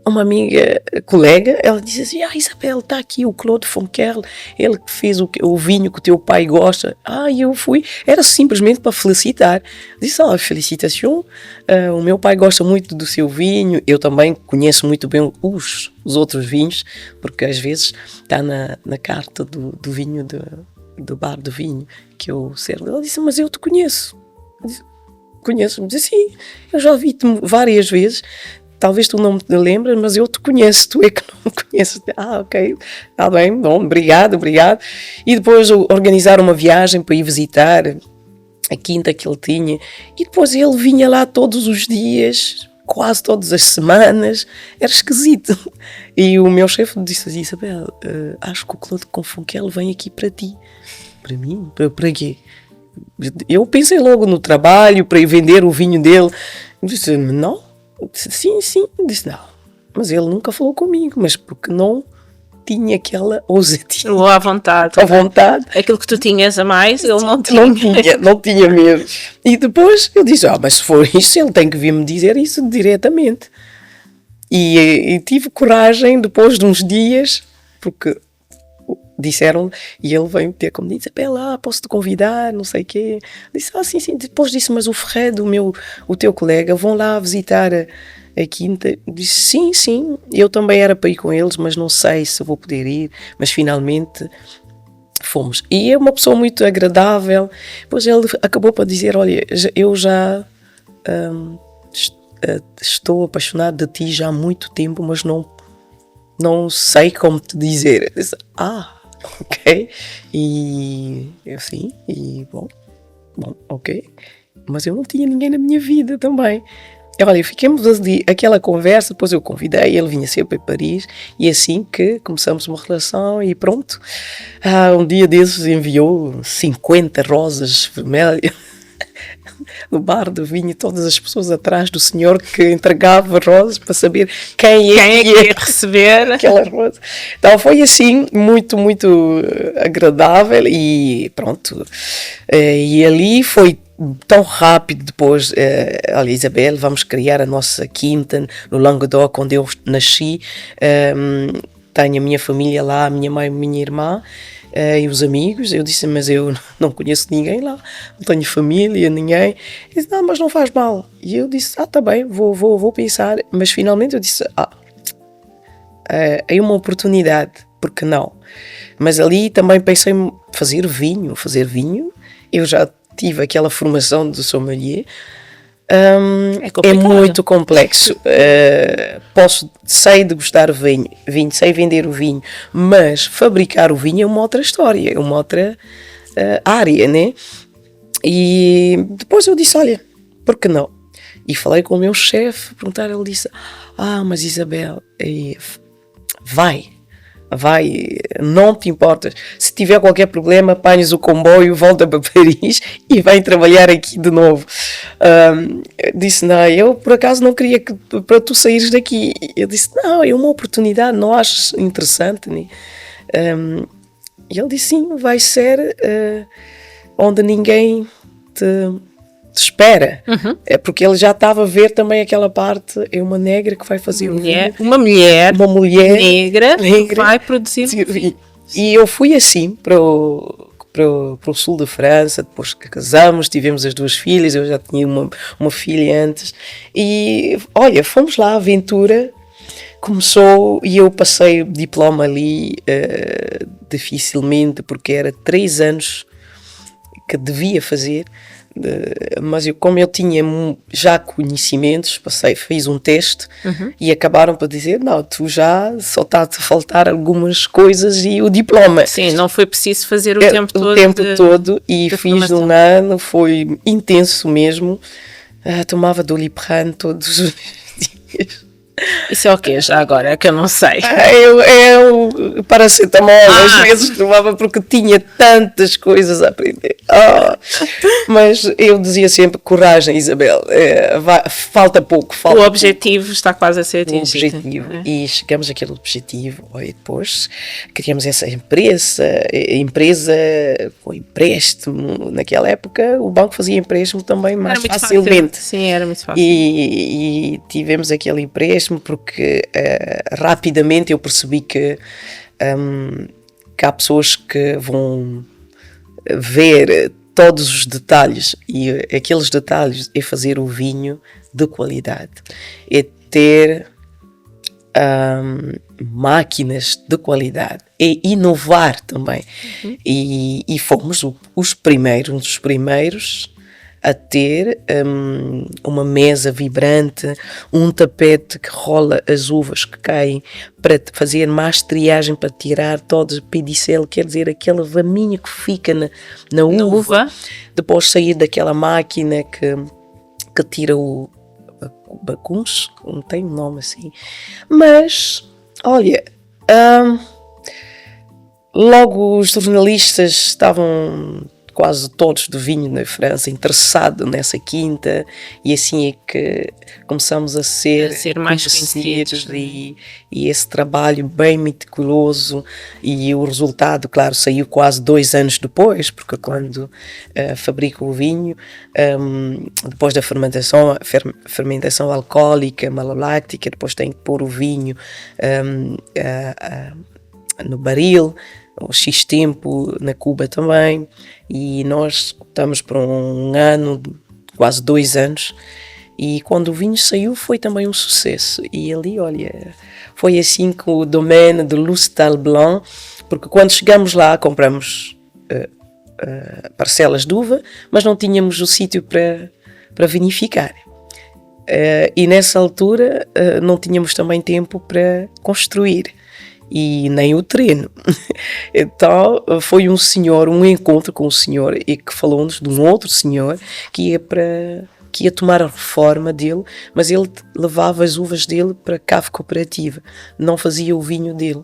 uma amiga, colega, ela disse assim, Isabel, está aqui o Claude Fonquerle, ele que fez o vinho que o teu pai gosta. E eu fui, era simplesmente para felicitar. Disse, felicitação, o meu pai gosta muito do seu vinho, eu também conheço muito bem os outros vinhos, porque às vezes está na carta do vinho, do bar de vinho, que eu servo. Ela disse, mas eu te conheço. Eu disse, conheço-me? Disse, sim, eu já vi-te várias vezes. Talvez tu não me lembres, mas eu te conheço, tu é que não me conheces. Ok, está bem, bom, obrigado. E depois organizar uma viagem para ir visitar a quinta que ele tinha. E depois ele vinha lá todos os dias, quase todas as semanas. Era esquisito. E o meu chefe disse assim, Isabel, acho que o Claude Fonquerle vem aqui para ti. Para mim? Para quê? Eu pensei logo no trabalho, para ir vender o vinho dele. Eu disse, não. Sim, disse não, mas ele nunca falou comigo, mas porque não tinha aquela ousadia.
Ou à vontade.
À vontade.
Aquilo que tu tinhas a mais, ele não tinha.
Não tinha mesmo. E depois eu disse, mas se for isso, ele tem que vir-me dizer isso diretamente. E tive coragem, depois de uns dias, porque disseram, e ele veio ter comigo, disse, posso-te convidar, não sei o quê. Disse, sim. Depois disse, mas o Fred, o teu colega, vão lá visitar a quinta. Disse, sim, eu também era para ir com eles, mas não sei se vou poder ir. Mas finalmente fomos. E é uma pessoa muito agradável. Depois ele acabou para dizer, olha, eu já estou apaixonado de ti já há muito tempo, mas não sei como te dizer. Eu disse, ok. E eu sim, e bom, ok. Mas eu não tinha ninguém na minha vida também. Olha, ficamos ali, aquela conversa, depois eu convidei, ele vinha sempre para Paris, e assim que começamos uma relação e pronto. Um dia desses enviou 50 rosas vermelhas no bar do vinho, todas as pessoas atrás do senhor que entregava rosas para saber quem é que ia
receber
aquela rosa. Então foi assim, muito, muito agradável e pronto. E ali foi tão rápido depois, olha, Isabel, vamos criar a nossa quinta no Languedoc, onde eu nasci. Tenho a minha família lá, a minha mãe e a minha irmã. E os amigos, eu disse, mas eu não conheço ninguém lá, não tenho família, ninguém. Ele disse, não, mas não faz mal. E eu disse, tá bem, vou pensar. Mas finalmente eu disse, é uma oportunidade, por que não? Mas ali também pensei em fazer vinho. Eu já tive aquela formação de sommelier. É muito complexo. Sei degustar vinho, sei vender o vinho, mas fabricar o vinho é uma outra história, é uma outra área, né? E depois eu disse, olha, por que não? E falei com o meu chefe, ele disse, mas Isabel, vai, não te importas. Se tiver qualquer problema, apanhas o comboio, volta para Paris e vai trabalhar aqui de novo. Disse, não, eu por acaso não queria para tu saíres daqui. Eu disse, não, é uma oportunidade, não achas interessante? Né? E ele disse, sim, vai ser onde ninguém te espera. É porque ele já estava a ver também aquela parte, é uma negra que vai fazer o vinho.
Uma mulher negra
que
vai produzir vinho.
E eu fui assim para o sul da França, depois que casamos, tivemos as 2 filhas, eu já tinha uma filha antes, e olha, fomos lá, a aventura começou e eu passei o diploma ali dificilmente, porque era 3 anos que devia fazer. Mas como eu tinha já conhecimentos, fiz um teste e acabaram por dizer, não, tu já só está-te a faltar algumas coisas e o diploma.
Sim, não foi preciso fazer o tempo
todo e fiz formação. 1 ano, foi intenso mesmo. Tomava Doliprane todos os dias.
Isso é o quê já agora? É que eu não sei.
É o paracetamol, às vezes tomava porque tinha tantas coisas a aprender. Mas eu dizia sempre, coragem, Isabel, falta pouco.
O objetivo está quase a ser atingido.
Objetivo. E chegamos àquele objetivo, e depois criamos essa empresa com empréstimo. Naquela época o banco fazia empréstimo também mais facilmente.
Sim, era muito fácil.
E tivemos aquele empréstimo porque rapidamente eu percebi que há pessoas que vão ver todos os detalhes, e aqueles detalhes é fazer o vinho de qualidade, é ter máquinas de qualidade, é inovar também. E fomos os primeiros, um dos primeiros a ter uma mesa vibrante, um tapete que rola as uvas que caem para fazer mais triagem, para tirar todo o pedicelo, quer dizer, aquela raminha que fica na uva. Depois sair daquela máquina que tira o bagunço, não tem um nome assim. Mas, olha, logo os jornalistas estavam quase todos do vinho na França interessados nessa quinta, e assim é que começamos a ser
mais conhecidos.
E esse trabalho bem meticuloso, e o resultado, claro, saiu quase 2 anos depois, porque quando fabrico o vinho, depois da fermentação alcoólica, maloláctica, depois tem que pôr o vinho no baril, o X tempo na Cuba também, e nós optamos por um ano, quase 2 anos, e quando o vinho saiu foi também um sucesso. E ali, olha, foi assim com o domaine de Lustal Blanc, porque quando chegamos lá compramos parcelas de uva, mas não tínhamos o sítio para vinificar. E nessa altura não tínhamos também tempo para construir, e nem o terreno. Então foi um encontro com o senhor, e que falou-nos de um outro senhor que ia tomar a reforma dele, mas ele levava as uvas dele para a cave cooperativa, não fazia o vinho dele.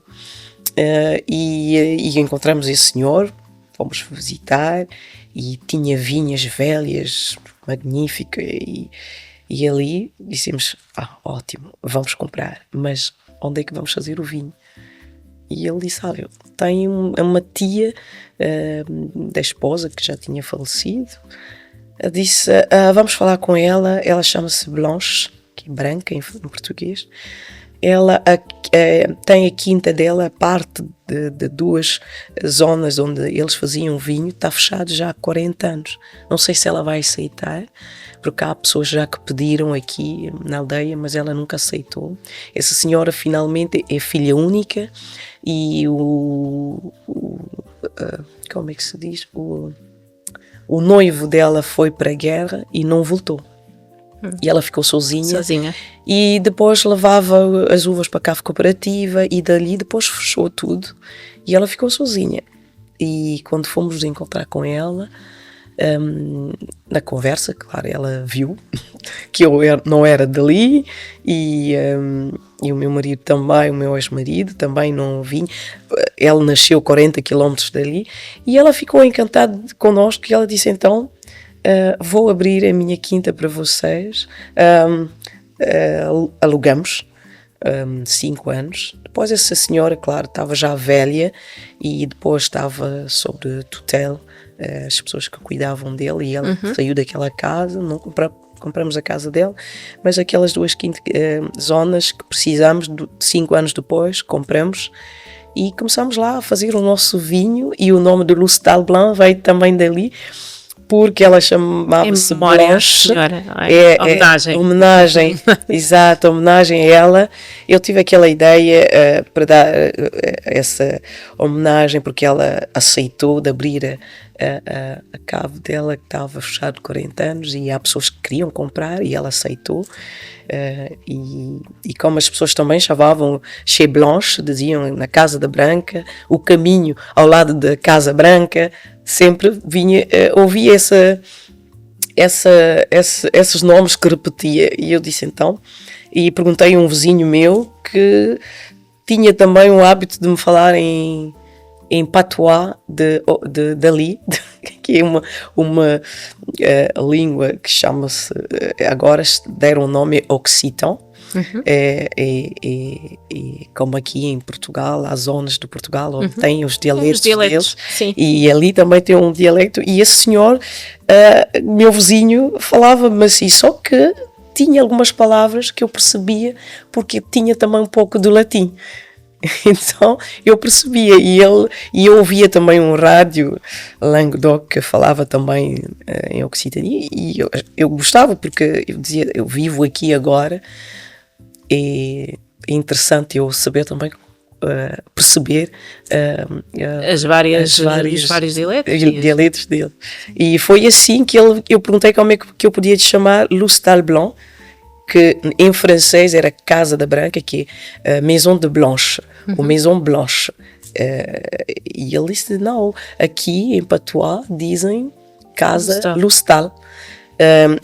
E encontramos esse senhor, fomos visitar, e tinha vinhas velhas, magníficas, e ali dissemos, ótimo, vamos comprar, mas onde é que vamos fazer o vinho? E ele disse, eu tenho uma tia da esposa que já tinha falecido. Disse, vamos falar com ela. Ela chama-se Blanche, que é branca em português. Ela tem a quinta dela, a parte de 2 zonas onde eles faziam vinho, está fechado já há 40 anos. Não sei se ela vai aceitar, porque há pessoas já que pediram aqui na aldeia, mas ela nunca aceitou. Essa senhora finalmente é filha única, e como é que se diz? O noivo dela foi para a guerra e não voltou. E ela ficou sozinha. E depois levava as uvas para a cave cooperativa, e dali depois fechou tudo. E ela ficou sozinha. E quando fomos nos encontrar com ela, na conversa, claro, ela viu que eu não era dali, e o meu marido também, o meu ex-marido também não vinha. Ele nasceu 40 quilómetros dali, e ela ficou encantada connosco, e ela disse, então, vou abrir a minha quinta para vocês. Alugamos 5 anos. Depois essa senhora, claro, estava já velha, e depois estava sobre tutela, as pessoas que cuidavam dele, e ela saiu daquela casa. Não compramos a casa dela, mas aquelas 2 zonas que precisamos, 5 anos depois, compramos, e começamos lá a fazer o nosso vinho. E o nome de Lustal Blanc veio também dali, porque ela chamava-se Blanche. Homenagem, exato, homenagem a ela. Eu tive aquela ideia para dar essa homenagem, porque ela aceitou de abrir a cave dela, que estava fechada há 40 anos, e há pessoas que queriam comprar, e ela aceitou. E como as pessoas também chamavam Chez Blanche, diziam na Casa da Branca, o caminho ao lado da Casa Branca, sempre ouvia esses nomes que repetia. E eu disse, então, e perguntei a um vizinho meu que tinha também o hábito de me falar em patois dali, que é uma língua que chama-se, agora deram o nome Occitan. E como aqui em Portugal, há zonas de Portugal onde tem os dialetos deles,
sim.
e ali também tem um dialecto, e esse senhor, meu vizinho, falava-me assim, só que tinha algumas palavras que eu percebia porque tinha também um pouco de latim. Então eu percebia, e eu ouvia também um rádio Languedoc que falava também em Occitania, e eu gostava, porque eu dizia, eu vivo aqui agora. É interessante eu saber também perceber
Os vários dialetos.
dele. E foi assim que eu perguntei como é que eu podia te chamar L'Hostal Blanc, que em francês era Casa da Branca, que é Maison de Blanche, ou Maison Blanche. E ele disse, não, aqui em patois dizem Casa L'Hostal.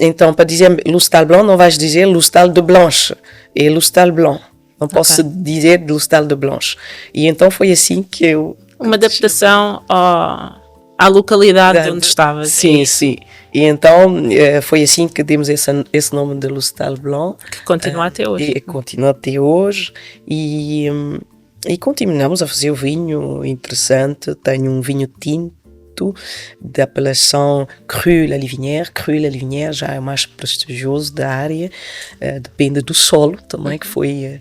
Então, para dizer L'Hostal Blanc, não vais dizer L'Hostal de Blanche, é L'Hostal Blanc. Não posso dizer L'Hostal de Blanche. E então foi assim que eu...
Uma adaptação à localidade onde estavas.
Sim, sim. E então foi assim que demos esse nome de L'Hostal Blanc.
Que continua até hoje.
E continua até hoje. E continuamos a fazer o vinho interessante. Tenho um vinho tinto da apelação Cru La Livinière. Cru La Livinière já é o mais prestigioso da área, depende do solo também, que foi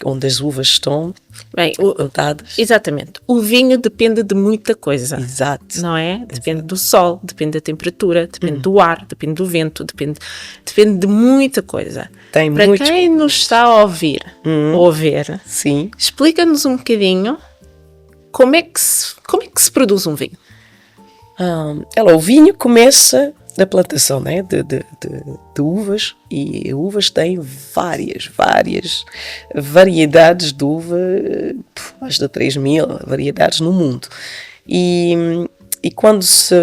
onde as uvas estão plantadas.
Exatamente. O vinho depende de muita coisa.
Exato.
Não é? Depende do sol, depende da temperatura, depende do ar, depende do vento, depende de muita coisa.
Tem
Para
muitos...
quem nos está a ouvir ou a ver,
sim,
explica-nos um bocadinho como é que se produz um vinho.
O vinho começa da plantação, né, de uvas, e uvas têm várias variedades de uva, mais de 3.000 variedades no mundo. E quando se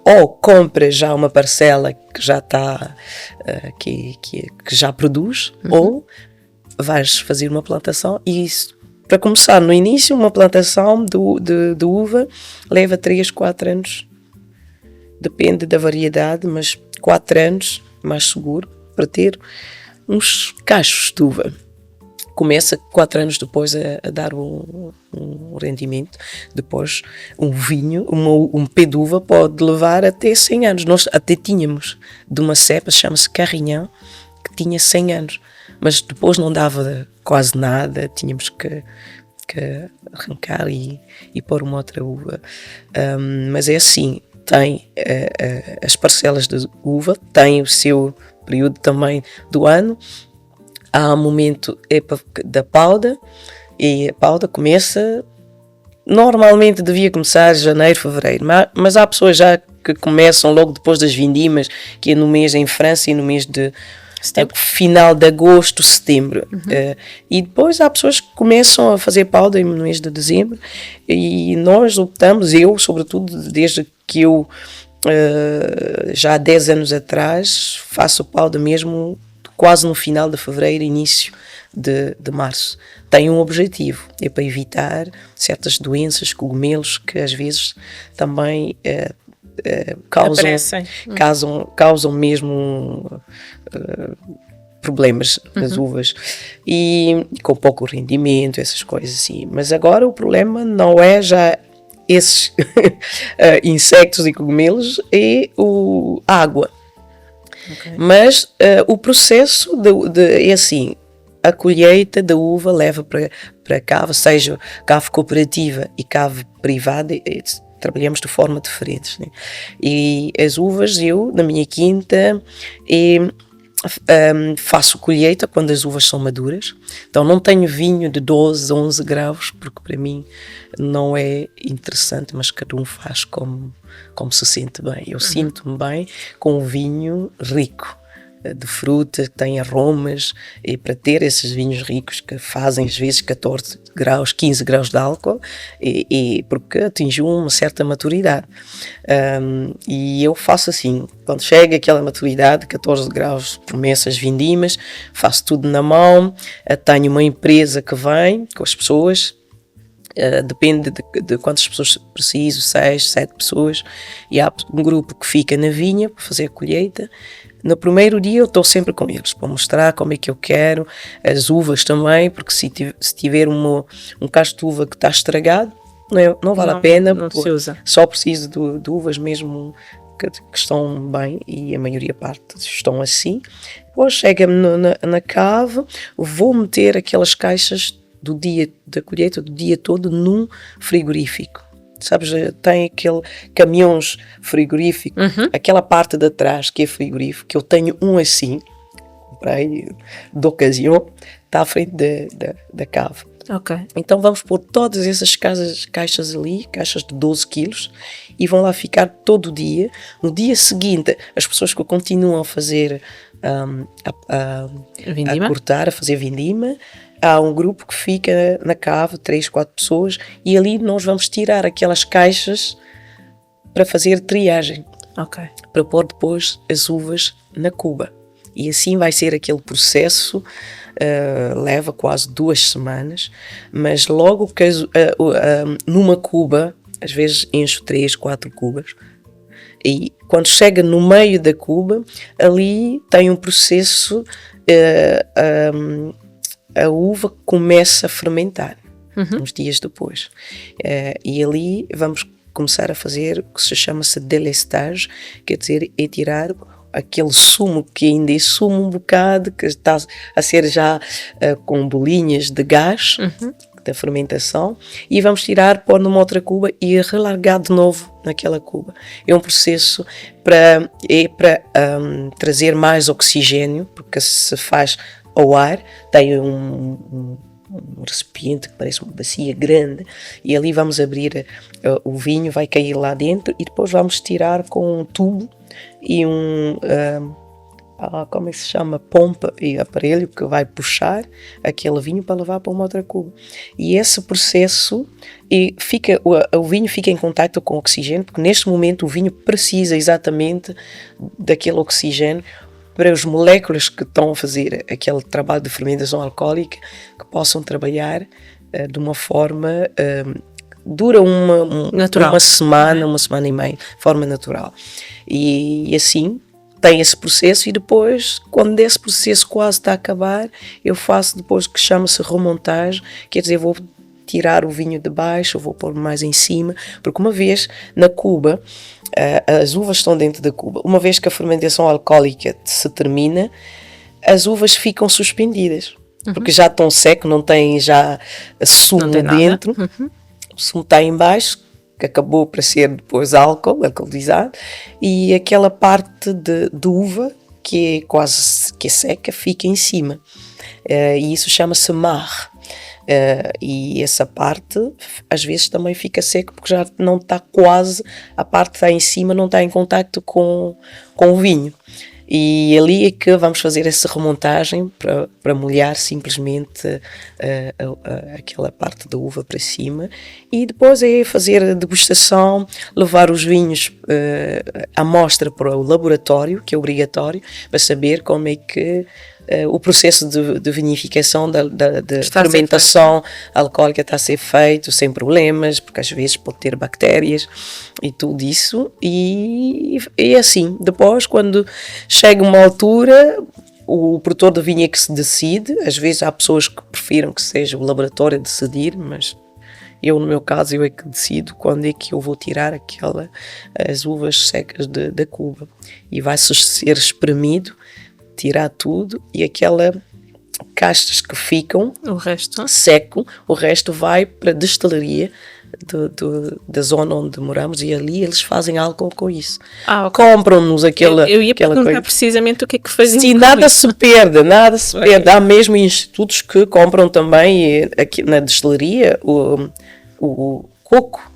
ou compra já uma parcela que já está, que já produz, ou vais fazer uma plantação. E isso, para começar, no início, uma plantação de uva leva 3-4 anos. Depende da variedade, mas 4 anos, mais seguro, para ter uns cachos de uva. Começa 4 anos depois a dar um rendimento. Depois, um vinho, um pé de uva pode levar até 100 anos. Nós até tínhamos de uma cepa, chama-se Carignan, que tinha 100 anos. Mas depois não dava quase nada, tínhamos que arrancar e pôr uma outra uva. Mas é assim, tem as parcelas de uva, tem o seu período também do ano. Há um momento da poda, e a poda começa, normalmente devia começar em janeiro, fevereiro, mas há pessoas já que começam logo depois das vindimas, que é no mês em França e no mês de final de agosto, setembro. E depois há pessoas que começam a fazer poda no mês de dezembro, e nós optamos, eu sobretudo, desde que eu já há 10 anos atrás faço poda mesmo quase no final de fevereiro, início de março. Tem um objetivo, é para evitar certas doenças, cogumelos, que às vezes também causam mesmo problemas nas uvas, e com pouco rendimento, essas coisas assim. Mas agora o problema não é já esses insetos e cogumelos, é a água. Okay. Mas o processo é assim: a colheita da uva leva para cava, seja cava cooperativa e cava privada, trabalhamos de forma diferente, né? E as uvas, eu, na minha quinta, faço colheita quando as uvas são maduras. Então não tenho vinho de 12, 11 graus, porque para mim não é interessante, mas cada um faz como se sente bem. Eu sinto-me bem com um vinho rico, de fruta, que têm aromas, e para ter esses vinhos ricos que fazem às vezes 14 graus, 15 graus de álcool, e porque atingiu uma certa maturidade. E eu faço assim, quando chega aquela maturidade, 14 graus, começo as vindimas, faço tudo na mão, tenho uma empresa que vem com as pessoas, depende de quantas pessoas preciso, 6, 7 pessoas, e há um grupo que fica na vinha para fazer a colheita. No primeiro dia eu estou sempre com eles para mostrar como é que eu quero, as uvas também, porque se tiver um cacho de uva que está estragado, não vale a pena,
não se usa.
Só preciso de uvas mesmo que estão bem, e a maioria parte estão assim. Depois chega-me na cave, vou meter aquelas caixas do dia da colheita, do dia todo, num frigorífico. Sabes, tem aquele caminhões frigoríficos, aquela parte de trás que é frigorífico, que eu tenho um assim, comprei de ocasião, está à frente da cave.
Ok.
Então vamos pôr todas essas caixas ali, caixas de 12 quilos, e vão lá ficar todo o dia. No dia seguinte, as pessoas que continuam a fazer, a cortar, a fazer vindima, há um grupo que fica na cave, 3, 4 pessoas, e ali nós vamos tirar aquelas caixas para fazer triagem.
Ok.
Para pôr depois as uvas na cuba. E assim vai ser aquele processo, leva quase 2 semanas, mas logo que numa cuba, às vezes encho 3, 4 cubas, e quando chega no meio da cuba, ali tem um processo, a uva começa a fermentar, uns dias depois. E ali vamos começar a fazer o que se chama-se delestage, quer dizer, é tirar aquele sumo que ainda é sumo um bocado, que está a ser já com bolinhas de gás da fermentação, e vamos tirar, pôr numa outra cuba e relargar de novo naquela cuba. É um processo para trazer mais oxigênio, porque se faz ao ar, tem um recipiente que parece uma bacia grande, e ali vamos abrir o vinho, vai cair lá dentro, e depois vamos tirar com um tubo e como é que se chama? Pompa e aparelho que vai puxar aquele vinho para levar para uma outra cuba. E esse processo, o vinho fica em contato com o oxigênio, porque neste momento o vinho precisa exatamente daquele oxigênio para as moléculas que estão a fazer aquele trabalho de fermentação alcoólica que possam trabalhar de uma forma dura uma semana e meia, de forma natural. E assim tem esse processo, e depois, quando esse processo quase está a acabar, eu faço depois o que chama-se remontagem, quer dizer, vou tirar o vinho de baixo, vou pôr mais em cima, porque uma vez na cuba, as uvas estão dentro da cuba, uma vez que a fermentação alcoólica se termina, as uvas ficam suspendidas, porque já estão seco, não têm já sumo dentro, o sumo está em baixo, que acabou para ser depois alcoolizado, e aquela parte de uva que é seca fica em cima, e isso chama-se marc. E essa parte às vezes também fica seca porque já não está quase, a parte que está em cima não está em contacto com o vinho, e ali é que vamos fazer essa remontagem para molhar simplesmente aquela parte da uva para cima, e depois é fazer a degustação, levar os vinhos à amostra para o laboratório, que é obrigatório, para saber como é que o processo de vinificação, de fermentação alcoólica está a ser feito sem problemas, porque às vezes pode ter bactérias e tudo isso, e é assim. Depois, quando chega uma altura, o produtor de vinho é que se decide. Às vezes há pessoas que prefiram que seja o laboratório a decidir, mas no meu caso, eu é que decido quando é que eu vou tirar as uvas secas da cuba, e vai ser espremido, tirar tudo, e aquela castas que ficam,
o resto
seco, o resto vai para a destilaria da zona onde moramos, e ali eles fazem álcool com isso.
Okay.
Compram-nos aquela
Eu ia perguntar
coisa.
Precisamente o que é que fazem.
Sim, nada se perde. Há mesmo institutos que compram também aqui na destilaria o coco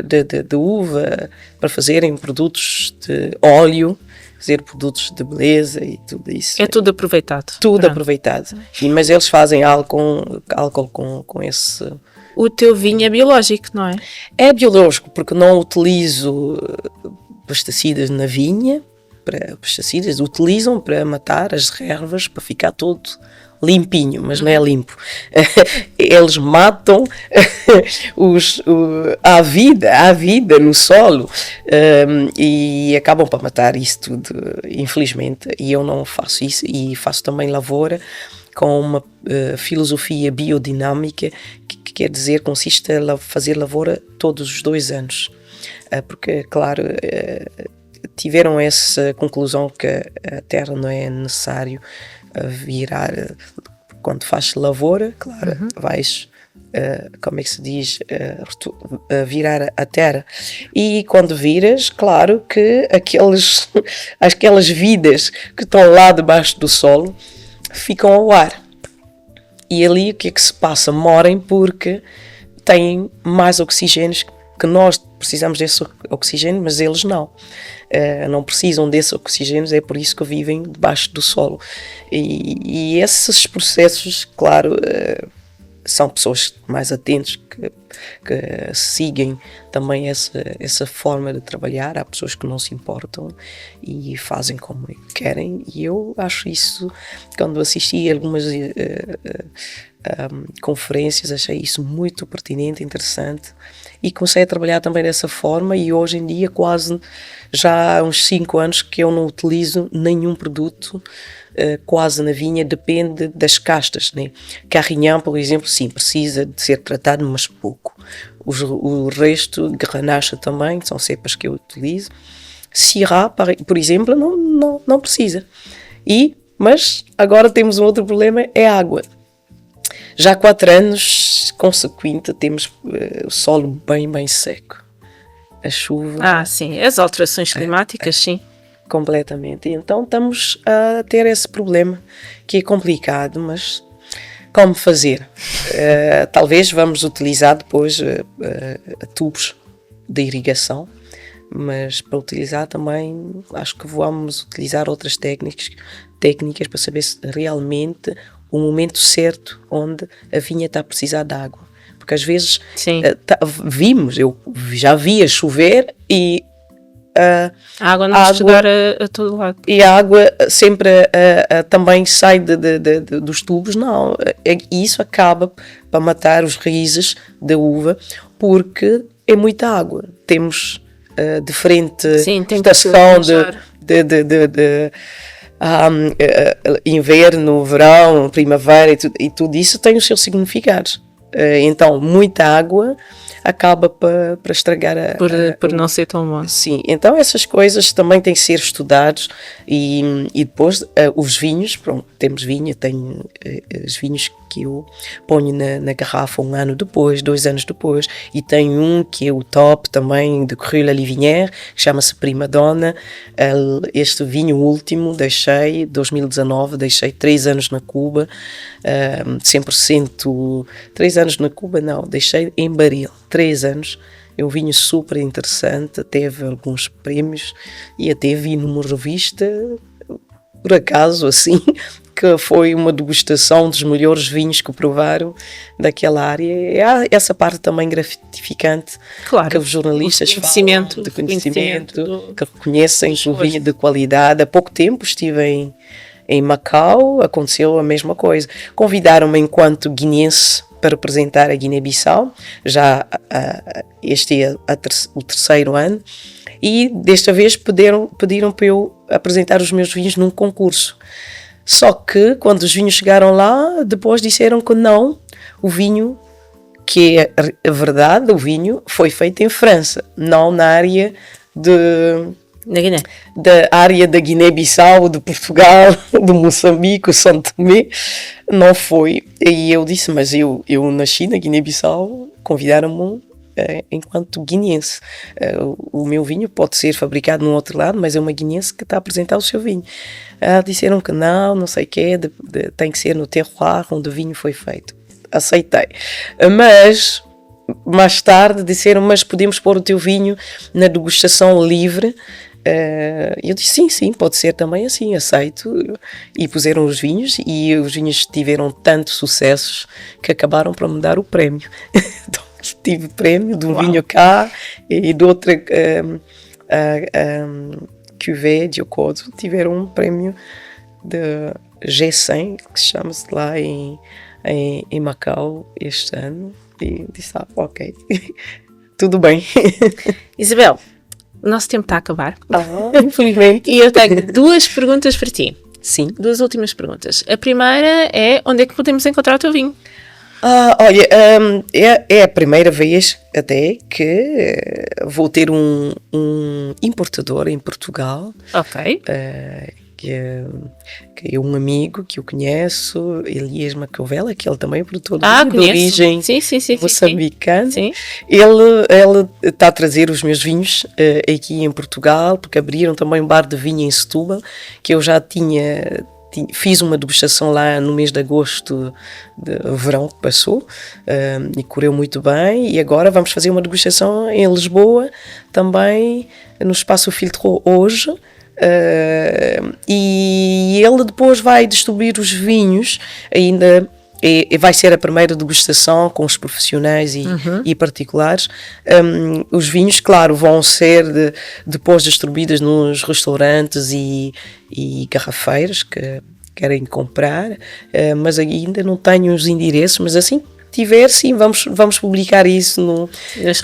de uva para fazerem produtos de óleo, fazer produtos de beleza e tudo isso.
É tudo aproveitado.
Tudo
Pronto.
aproveitado. Mas eles fazem álcool com esse...
O teu vinho é biológico, não é?
É biológico, porque não utilizo pesticidas na vinha. Pesticidas utilizam para matar as ervas, para ficar tudo limpinho, mas não é limpo. Eles matam a vida no solo, e acabam por matar isso tudo, infelizmente. E eu não faço isso, e faço também lavoura com uma filosofia biodinâmica, que quer dizer, consiste a fazer lavoura todos os 2 anos. Porque, claro, tiveram essa conclusão que a terra não é necessário virar. Quando fazes lavoura, claro, vais, como é que se diz, virar a terra. E quando viras, claro que aquelas vidas que estão lá debaixo do solo ficam ao ar. E ali o que é que se passa? Morrem porque têm mais oxigênio, que nós precisamos desse oxigênio, mas eles não. Não precisam desse oxigênio, é por isso que vivem debaixo do solo. E esses processos, claro, são pessoas mais atentas que seguem também essa forma de trabalhar. Há pessoas que não se importam e fazem como querem, e eu acho isso, quando assisti a algumas conferências, achei isso muito pertinente, interessante, e comecei a trabalhar também dessa forma. E hoje em dia, quase já há uns 5 anos que eu não utilizo nenhum produto quase na vinha, depende das castas, né? Carrinhão, por exemplo, sim, precisa de ser tratado, mas pouco. O resto, Grenache também, são cepas que eu utilizo. Syrah, por exemplo, não precisa. Mas agora temos um outro problema, é a água. Já há 4 anos, consequente, temos o solo bem seco. A chuva...
sim, as alterações climáticas, sim.
Completamente. Então estamos a ter esse problema, que é complicado, mas como fazer? Talvez vamos utilizar depois tubos de irrigação, mas para utilizar também acho que vamos utilizar outras técnicas para saber se realmente o momento certo onde a vinha está a precisar de água. Porque às vezes eu já via chover e
a água não chegar a todo lado.
E a água sempre também sai dos tubos, não. E isso acaba para matar os raízes da uva, porque é muita água. Temos diferente estação de inverno, verão, primavera e tudo isso tem os seus significados. Então, muita água acaba para estragar
por não ser tão bom.
Sim, então essas coisas também têm que ser estudadas. E depois os vinhos, pronto, temos vinho, tenho os vinhos que eu ponho na garrafa 1 ano depois, 2 anos depois, e tenho um que é o top também de Cru La Livinière, que chama-se Prima Donna. Este vinho último deixei 2019, deixei 3 anos na Cuba, 100%, 3 anos na Cuba não, deixei em barril, 3 anos. É um vinho super interessante, teve alguns prémios e até vi numa revista, por acaso assim, que foi uma degustação dos melhores vinhos que provaram daquela área. Há essa parte também gratificante, claro, que os jornalistas falam de conhecimento, que reconhecem o vinho de qualidade. Há pouco tempo estive em Macau, aconteceu a mesma coisa. Convidaram-me enquanto guineense para representar a Guiné-Bissau, já este é o 3º ano, e desta vez pediram para eu apresentar os meus vinhos num concurso. Só que quando os vinhos chegaram lá, depois disseram que não, o vinho, que é a verdade, o vinho foi feito em França, não na área da área da Guiné-Bissau, de Portugal, de Moçambique, São Tomé, não foi. E eu disse, mas eu nasci na Guiné-Bissau, convidaram-me enquanto guineense. O meu vinho pode ser fabricado num outro lado, mas é uma guineense que está a apresentar o seu vinho. Disseram que não sei o quê, tem que ser no terroir onde o vinho foi feito. Aceitei. Mas mais tarde disseram, mas podemos pôr o teu vinho na degustação livre, eu disse sim, pode ser também assim, aceito. E puseram os vinhos e os vinhos tiveram tanto sucesso que acabaram por me dar o prémio. Então, tive prémio de um vinho cá e de outra cuvée de Ocoso tiveram um prémio de G100, que se chama-se lá em Macau este ano. E disse, ok, tudo bem.
Isabel, o nosso tempo está a acabar.
Infelizmente.
E eu tenho 2 perguntas para ti.
Sim.
2 últimas perguntas. A primeira é: onde é que podemos encontrar o teu vinho?
Olha, é a primeira vez até que vou ter um importador em Portugal.
Ok.
Que é um amigo que eu conheço, Elias Macovela, que ele também é produtor de vinho de origem moçambicana.
Sim.
Ele está a trazer os meus vinhos aqui em Portugal, porque abriram também um bar de vinho em Setúbal, que eu já fiz uma degustação lá no mês de agosto, de verão que passou, e correu muito bem. E agora vamos fazer uma degustação em Lisboa, também no Espaço Filtro hoje. E ele depois vai distribuir os vinhos ainda. Vai ser a primeira degustação com os profissionais e particulares. Os vinhos, claro, vão ser depois distribuídos nos restaurantes e garrafeiros que querem comprar, mas ainda não tenho os endereços, mas assim tiver, sim, vamos publicar isso nas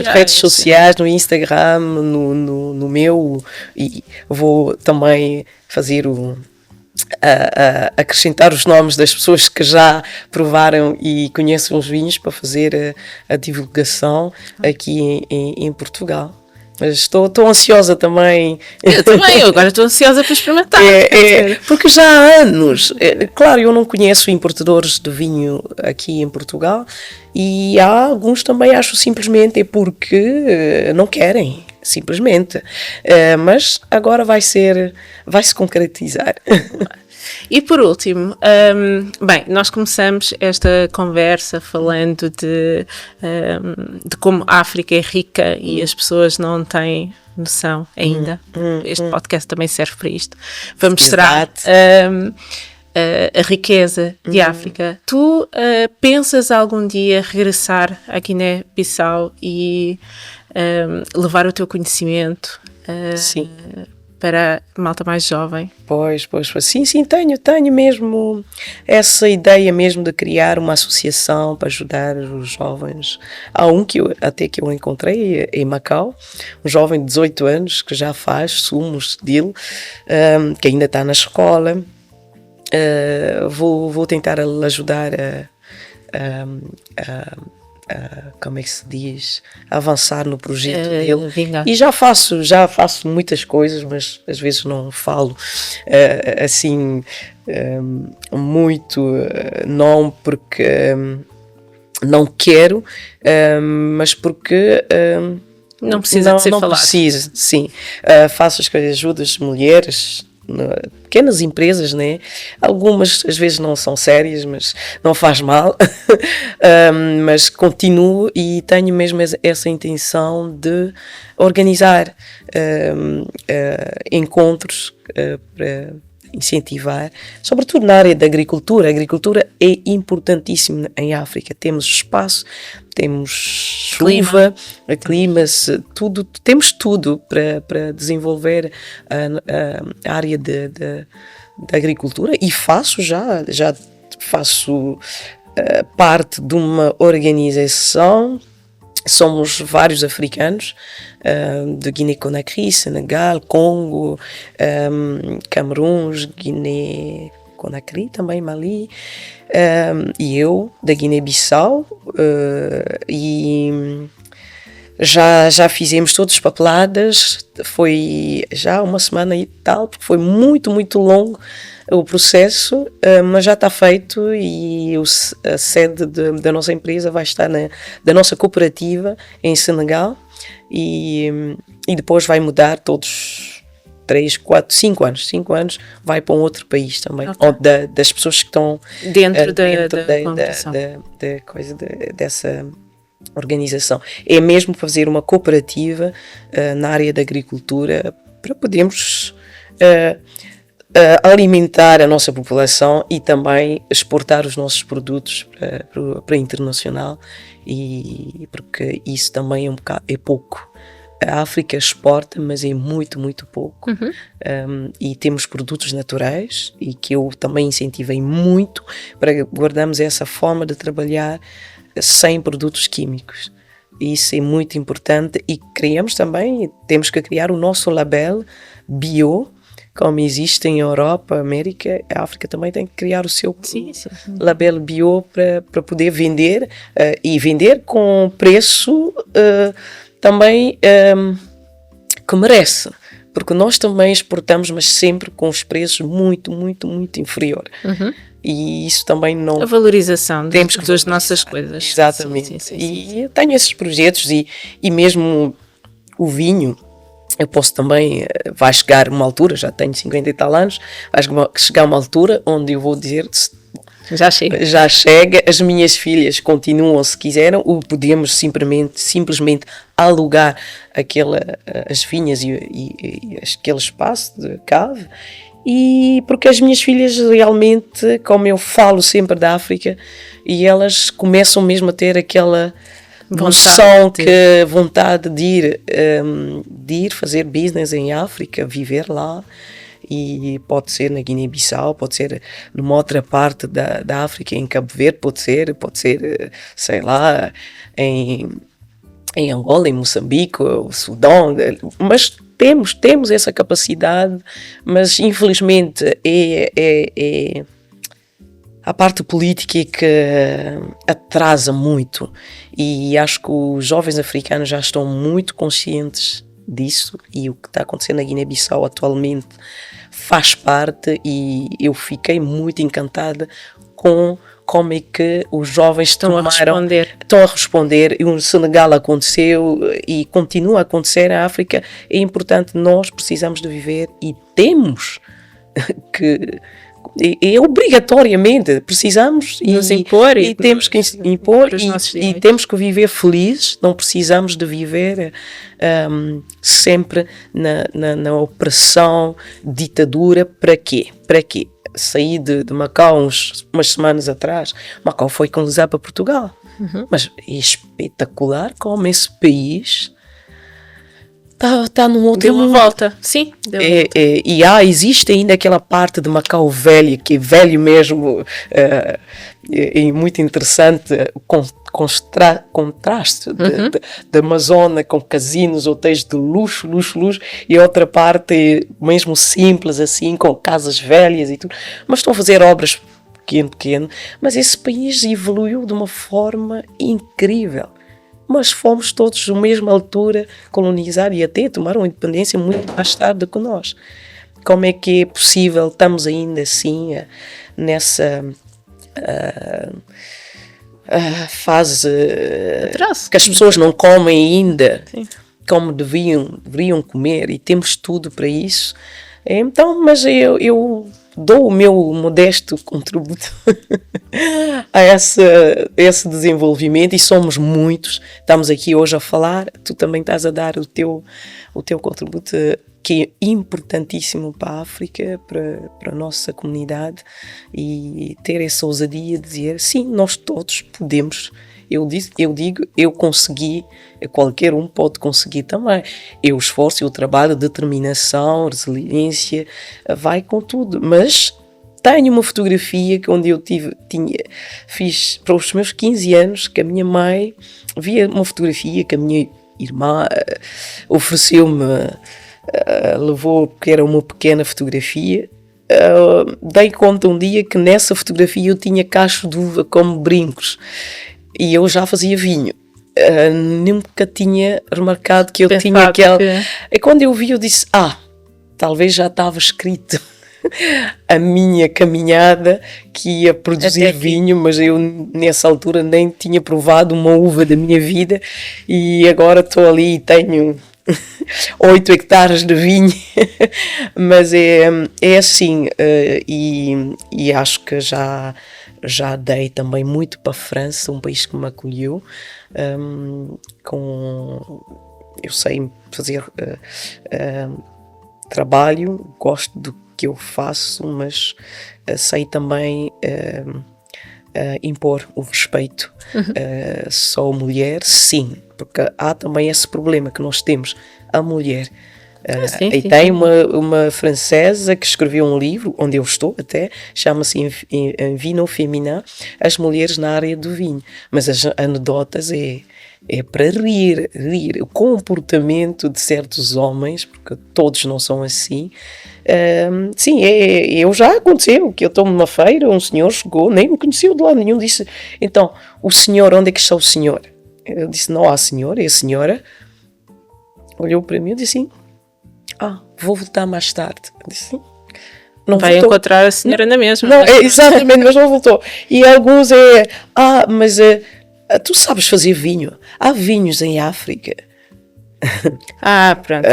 redes sociais, no Instagram, no meu, e vou também fazer acrescentar os nomes das pessoas que já provaram e conhecem os vinhos para fazer a divulgação aqui em Portugal. Mas estou ansiosa também.
Eu também, agora estou ansiosa para experimentar.
Porque já há anos, claro, eu não conheço importadores de vinho aqui em Portugal e há alguns também, acho simplesmente porque não querem, simplesmente. Mas agora vai se concretizar.
E por último, bem, nós começamos esta conversa falando de como a África é rica e as pessoas não têm noção ainda. Este podcast também serve para isto. Para mostrar a riqueza de África. Tu pensas algum dia regressar à Guiné-Bissau e levar o teu conhecimento?
Sim.
Para a malta mais jovem?
Pois. Sim, tenho mesmo essa ideia mesmo de criar uma associação para ajudar os jovens. Há um que eu encontrei em Macau, um jovem de 18 anos que já faz sumos dele, que ainda está na escola. Vou tentar ajudar como é que se diz, avançar no projeto dele. E já faço muitas coisas, mas às vezes não falo assim muito, não porque não quero, mas porque
não precisa de ser falado.
Não precisa, sim. Faço as coisas, ajudo as mulheres, pequenas empresas, né? Algumas às vezes não são sérias, mas não faz mal. Mas continuo e tenho mesmo essa intenção de organizar encontros para incentivar, sobretudo na área da agricultura. A agricultura é importantíssima em África. Temos espaço, temos chuva, clima, temos tudo para desenvolver a área da agricultura, e já faço parte de uma organização. Somos vários africanos, de Guiné-Conakry, Senegal, Congo, Camerun, Guiné-Conakry, também Mali, e eu, da Guiné-Bissau, e já fizemos todas as papeladas. Foi já uma semana e tal, porque foi muito, muito longo o processo, mas já está feito, e a sede da nossa empresa vai estar da nossa cooperativa em Senegal, e depois vai mudar todos 3, 4, 5 anos. 5 anos vai para um outro país também, okay. Das pessoas que estão dentro dessa organização. É mesmo fazer uma cooperativa na área da agricultura para podermos alimentar a nossa população e também exportar os nossos produtos para internacional, e porque isso também é pouco. A África exporta, mas é muito, muito pouco. E temos produtos naturais, e que eu também incentivei muito para guardarmos essa forma de trabalhar sem produtos químicos. Isso é muito importante, e criamos também, temos que criar o nosso label bio, como existe em Europa, América. A África também tem que criar o seu label bio para poder vender, e vender com preço também que merece, porque nós também exportamos, mas sempre com os preços muito, muito, muito inferior. E isso também não...
A valorização
temos que
das nossas coisas.
Exatamente.
Sim.
E eu tenho esses projetos, e mesmo o vinho, eu posso também, vai chegar uma altura, já tenho 50 e tal anos, vai chegar uma altura onde eu vou dizer... Já chega, as minhas filhas continuam, se quiserem, ou podemos simplesmente alugar as vinhas e aquele espaço de cave, e porque as minhas filhas realmente, como eu falo sempre da África, e elas começam mesmo a ter aquela vontade de ir fazer business em África, viver lá. E pode ser na Guiné-Bissau, pode ser numa outra parte da África, em Cabo Verde, pode ser, sei lá, em Angola, em Moçambique, o Sudão, mas temos essa capacidade, mas infelizmente é a parte política é que atrasa muito, e acho que os jovens africanos já estão muito conscientes disso, e o que está acontecendo na Guiné-Bissau atualmente faz parte, e eu fiquei muito encantada com como é que os jovens estão a responder, e o Senegal aconteceu e continua a acontecer. A África é importante, nós precisamos de viver, e temos que... obrigatoriamente precisamos
nos impor,
e temos que impor, e temos que viver felizes. Não precisamos de viver sempre na opressão, ditadura. Para quê? Saí de Macau umas semanas atrás. Macau foi colonizado para Portugal, mas é espetacular como esse país está num outro
Deu uma
mundo.
volta. Sim, deu uma volta.
E existe ainda aquela parte de Macau velha, que é velho mesmo, e muito interessante, contraste da Amazônia, com casinos, hotéis de luxo, e outra parte mesmo simples, assim, com casas velhas e tudo, mas estão a fazer obras pequeno, mas esse país evoluiu de uma forma incrível. Mas fomos todos à mesma altura colonizar, e até tomaram a independência muito mais tarde que nós. Como é que é possível? Estamos ainda assim nessa fase que as pessoas não comem ainda. Sim. Como deveriam comer, e temos tudo para isso. Então, mas eu dou o meu modesto contributo a esse desenvolvimento, e somos muitos. Estamos aqui hoje a falar, tu também estás a dar o teu contributo, que é importantíssimo para a África, para a nossa comunidade, e ter essa ousadia de dizer, sim, nós todos podemos. Eu digo, eu consegui, qualquer um pode conseguir também. O esforço, o trabalho, a determinação, a resiliência, vai com tudo. Mas tenho uma fotografia onde eu fiz para os meus 15 anos, que a minha mãe via uma fotografia que a minha irmã ofereceu-me, levou, porque era uma pequena fotografia. Dei conta um dia que nessa fotografia eu tinha cachos de uva como brincos. E eu já fazia vinho. Nunca tinha remarcado que eu tinha aquela... E quando eu vi, eu disse, talvez já estava escrito a minha caminhada, que ia produzir vinho, mas eu nessa altura nem tinha provado uma uva da minha vida, e agora estou ali e tenho 8 hectares de vinho. Mas é assim, e acho que já dei também muito para a França, um país que me acolheu, eu sei fazer trabalho, gosto do que eu faço, mas sei também impor o respeito. Sou mulher, sim, porque há também esse problema que nós temos, a mulher. E tem uma francesa que escreveu um livro, onde eu estou até, chama-se Vino Féminin, as mulheres na área do vinho. Mas as anedotas é para rir. O comportamento de certos homens, porque todos não são assim. Sim, eu já aconteceu que eu estou numa feira, um senhor chegou, nem me conheceu de lado nenhum, disse, então, o senhor, onde é que está o senhor? Eu disse, não há senhor, e a senhora olhou para mim e disse, vou voltar mais tarde. Eu disse, não
vai
voltou.
encontrar a senhora na mesma.
Não, exatamente, mas não voltou. E alguns mas tu sabes fazer vinho. Há vinhos em África.
Pronto.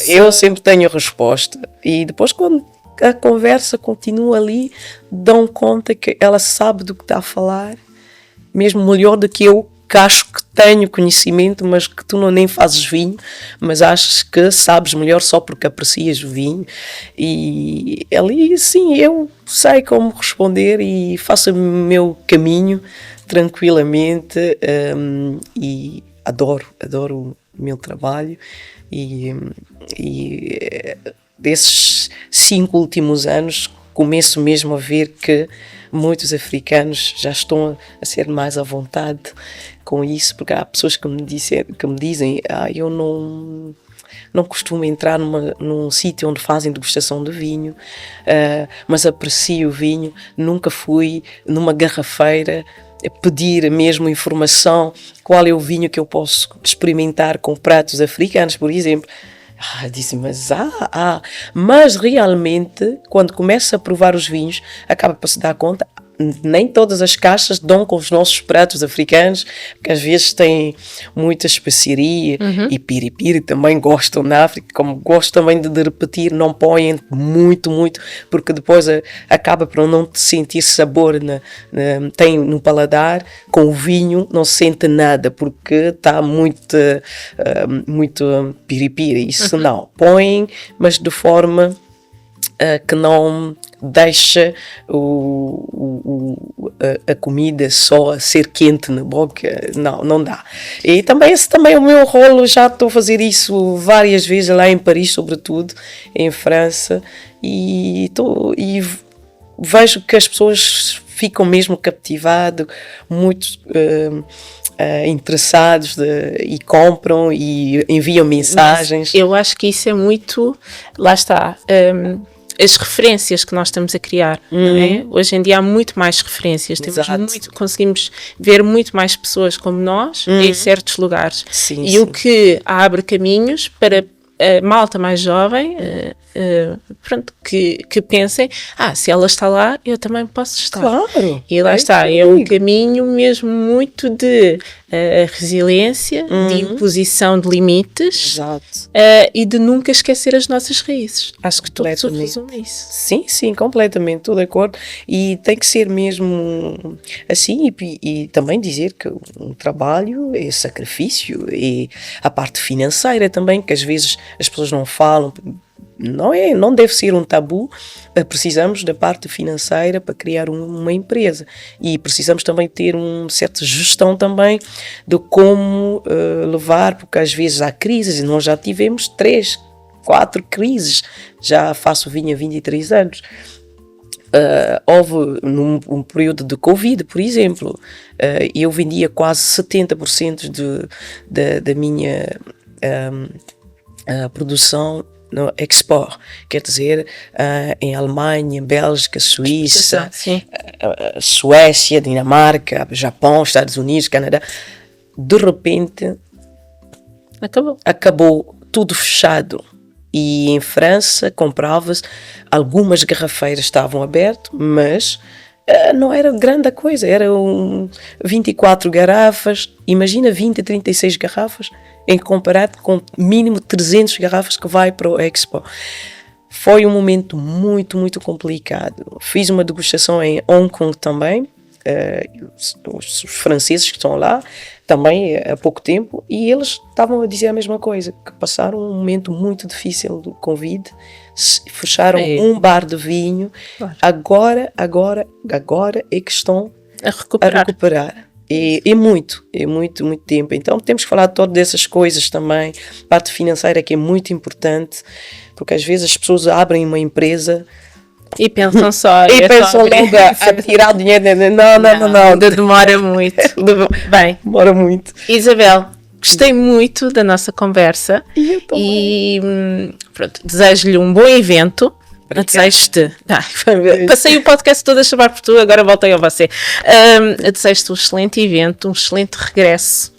Eu sempre tenho a resposta. E depois, quando a conversa continua ali, dão conta que ela sabe do que está a falar, mesmo melhor do que eu, que acho que tenho conhecimento, mas que tu nem fazes vinho, mas achas que sabes melhor só porque aprecias o vinho. E ali, sim, eu sei como responder e faço o meu caminho tranquilamente, e adoro o meu trabalho. E desses 5 últimos anos começo mesmo a ver que muitos africanos já estão a ser mais à vontade com isso, porque há pessoas que me dizem eu não costumo entrar num sítio onde fazem degustação de vinho, mas aprecio o vinho, nunca fui numa garrafeira pedir mesmo informação, qual é o vinho que eu posso experimentar com pratos africanos, por exemplo. Disse, mas realmente, quando começa a provar os vinhos, acaba por se dar conta, nem todas as caixas dão com os nossos pratos africanos, porque às vezes têm muita especiaria, e piripiri também gostam na África, como gosto também de repetir, não põem muito, porque depois acaba por não sentir sabor, tem no paladar, com o vinho não se sente nada, porque está muito piripiri, isso não, põem, mas de forma que não deixa a comida só a ser quente na boca, não dá. E também esse também é o meu rolo, já estou a fazer isso várias vezes lá em Paris, sobretudo em França, e vejo que as pessoas ficam mesmo captivadas, muito interessados e compram e enviam mensagens.
Mas eu acho que isso é muito, lá está, as referências que nós estamos a criar, não é? Hoje em dia há muito mais referências, conseguimos ver muito mais pessoas como nós em certos lugares.
Sim.
O que abre caminhos para a malta mais jovem, que pensem, se ela está lá, eu também posso estar.
Claro.
E lá está, é um caminho mesmo muito de resiliência, de imposição de limites.
Exato.
E de nunca esquecer as nossas raízes. Acho que tudo se resume a isso.
Sim, completamente, estou de acordo. E tem que ser mesmo assim, e também dizer que um trabalho é sacrifício, e a parte financeira também, que às vezes as pessoas não falam, não deve ser um tabu. Precisamos da parte financeira para criar uma empresa, e precisamos também ter uma certa gestão também de como levar, porque às vezes há crises, e nós já tivemos 3, 4 crises, já faço vinho há 23 anos. Houve num período de Covid, por exemplo, eu vendia quase 70% da minha produção no export, quer dizer, em Alemanha, Bélgica, Suíça, Suécia, Dinamarca, Japão, Estados Unidos, Canadá. De repente acabou tudo fechado. E em França comprava-se, algumas garrafeiras estavam abertas, mas não era grande coisa, eram 24 garrafas, imagina 36 garrafas, em comparado com mínimo 300 garrafas que vai para o Expo. Foi um momento muito, muito complicado. Fiz uma degustação em Hong Kong também, os franceses que estão lá, também há pouco tempo, e eles estavam a dizer a mesma coisa, que passaram um momento muito difícil do Covid, fecharam um bar de vinho,
Claro.
agora é que estão
A
a recuperar. É muito tempo. Então temos que falar de todas essas coisas também. Parte financeira que é muito importante, porque às vezes as pessoas abrem uma empresa
E pensam só.
e
é
pensam
só abrir.
logo a tirar o dinheiro. Não.
Demora muito. Bem,
Demora muito.
Isabel, gostei muito da nossa conversa.
E eu também.
E pronto, desejo-lhe um bom evento. Desejo-te. Passei o podcast todo a chamar por tu, agora voltei a você. Desejo-te um excelente evento, um excelente regresso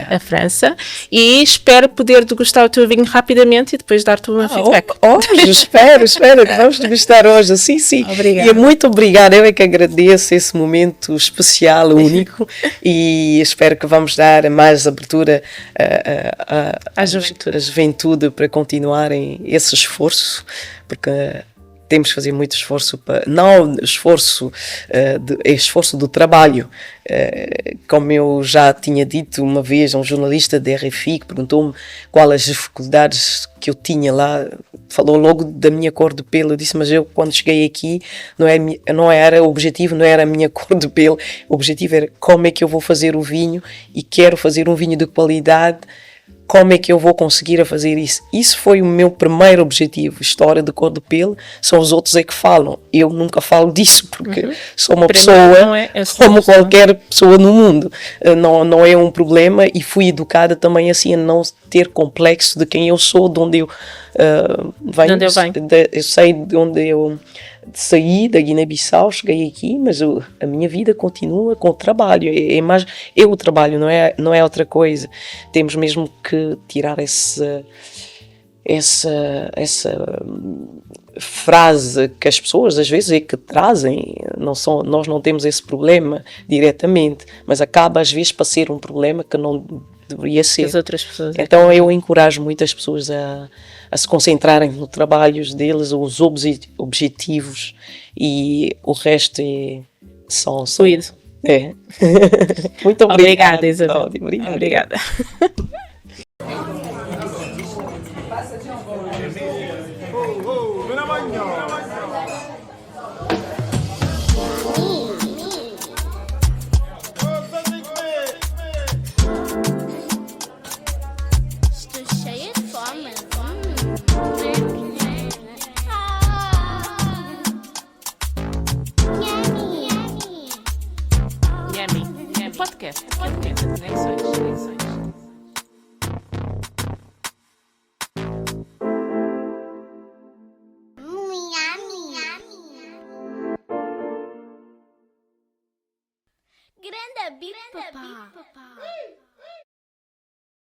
à França e espero poder degustar o teu vinho rapidamente e depois dar-te um feedback.
Espero que vamos degustar hoje. Sim.
Obrigada.
E muito obrigada. Eu é que agradeço esse momento especial, único, e espero que vamos dar mais abertura
À juventude.
à juventude para continuarem esse esforço, porque temos que fazer muito esforço esforço do trabalho. Como eu já tinha dito uma vez a um jornalista da RFI que perguntou-me quais as dificuldades que eu tinha lá, falou logo da minha cor de pele. Eu disse, mas eu quando cheguei aqui não era o objetivo, não era a minha cor de pele, o objetivo era como é que eu vou fazer o vinho, e quero fazer um vinho de qualidade. Como é que eu vou conseguir a fazer isso? Isso foi o meu primeiro objetivo. História de cor de pele, são os outros é que falam. Eu nunca falo disso, porque sou uma pessoa como qualquer pessoa no mundo. Não é um problema, e fui educada também assim a não ter complexo de quem eu sou, de onde eu venho.
De onde eu venho.
Eu sei de onde eu saí, da Guiné-Bissau, cheguei aqui, mas a minha vida continua com o trabalho. É mais o trabalho, não é outra coisa. Temos mesmo que tirar essa frase que as pessoas às vezes é que trazem. Nós não temos esse problema diretamente, mas acaba às vezes por ser um problema que não deveria ser.
As outras pessoas.
Então eu encorajo muitas pessoas a se concentrarem nos trabalhos deles, os objetivos, e o resto são
Fluido.
É. Muito
Obrigada, Isabel.
Obrigada.
Estou cheia de fome.
Yummy. Podcast. Conexões.
Grande Big Papá.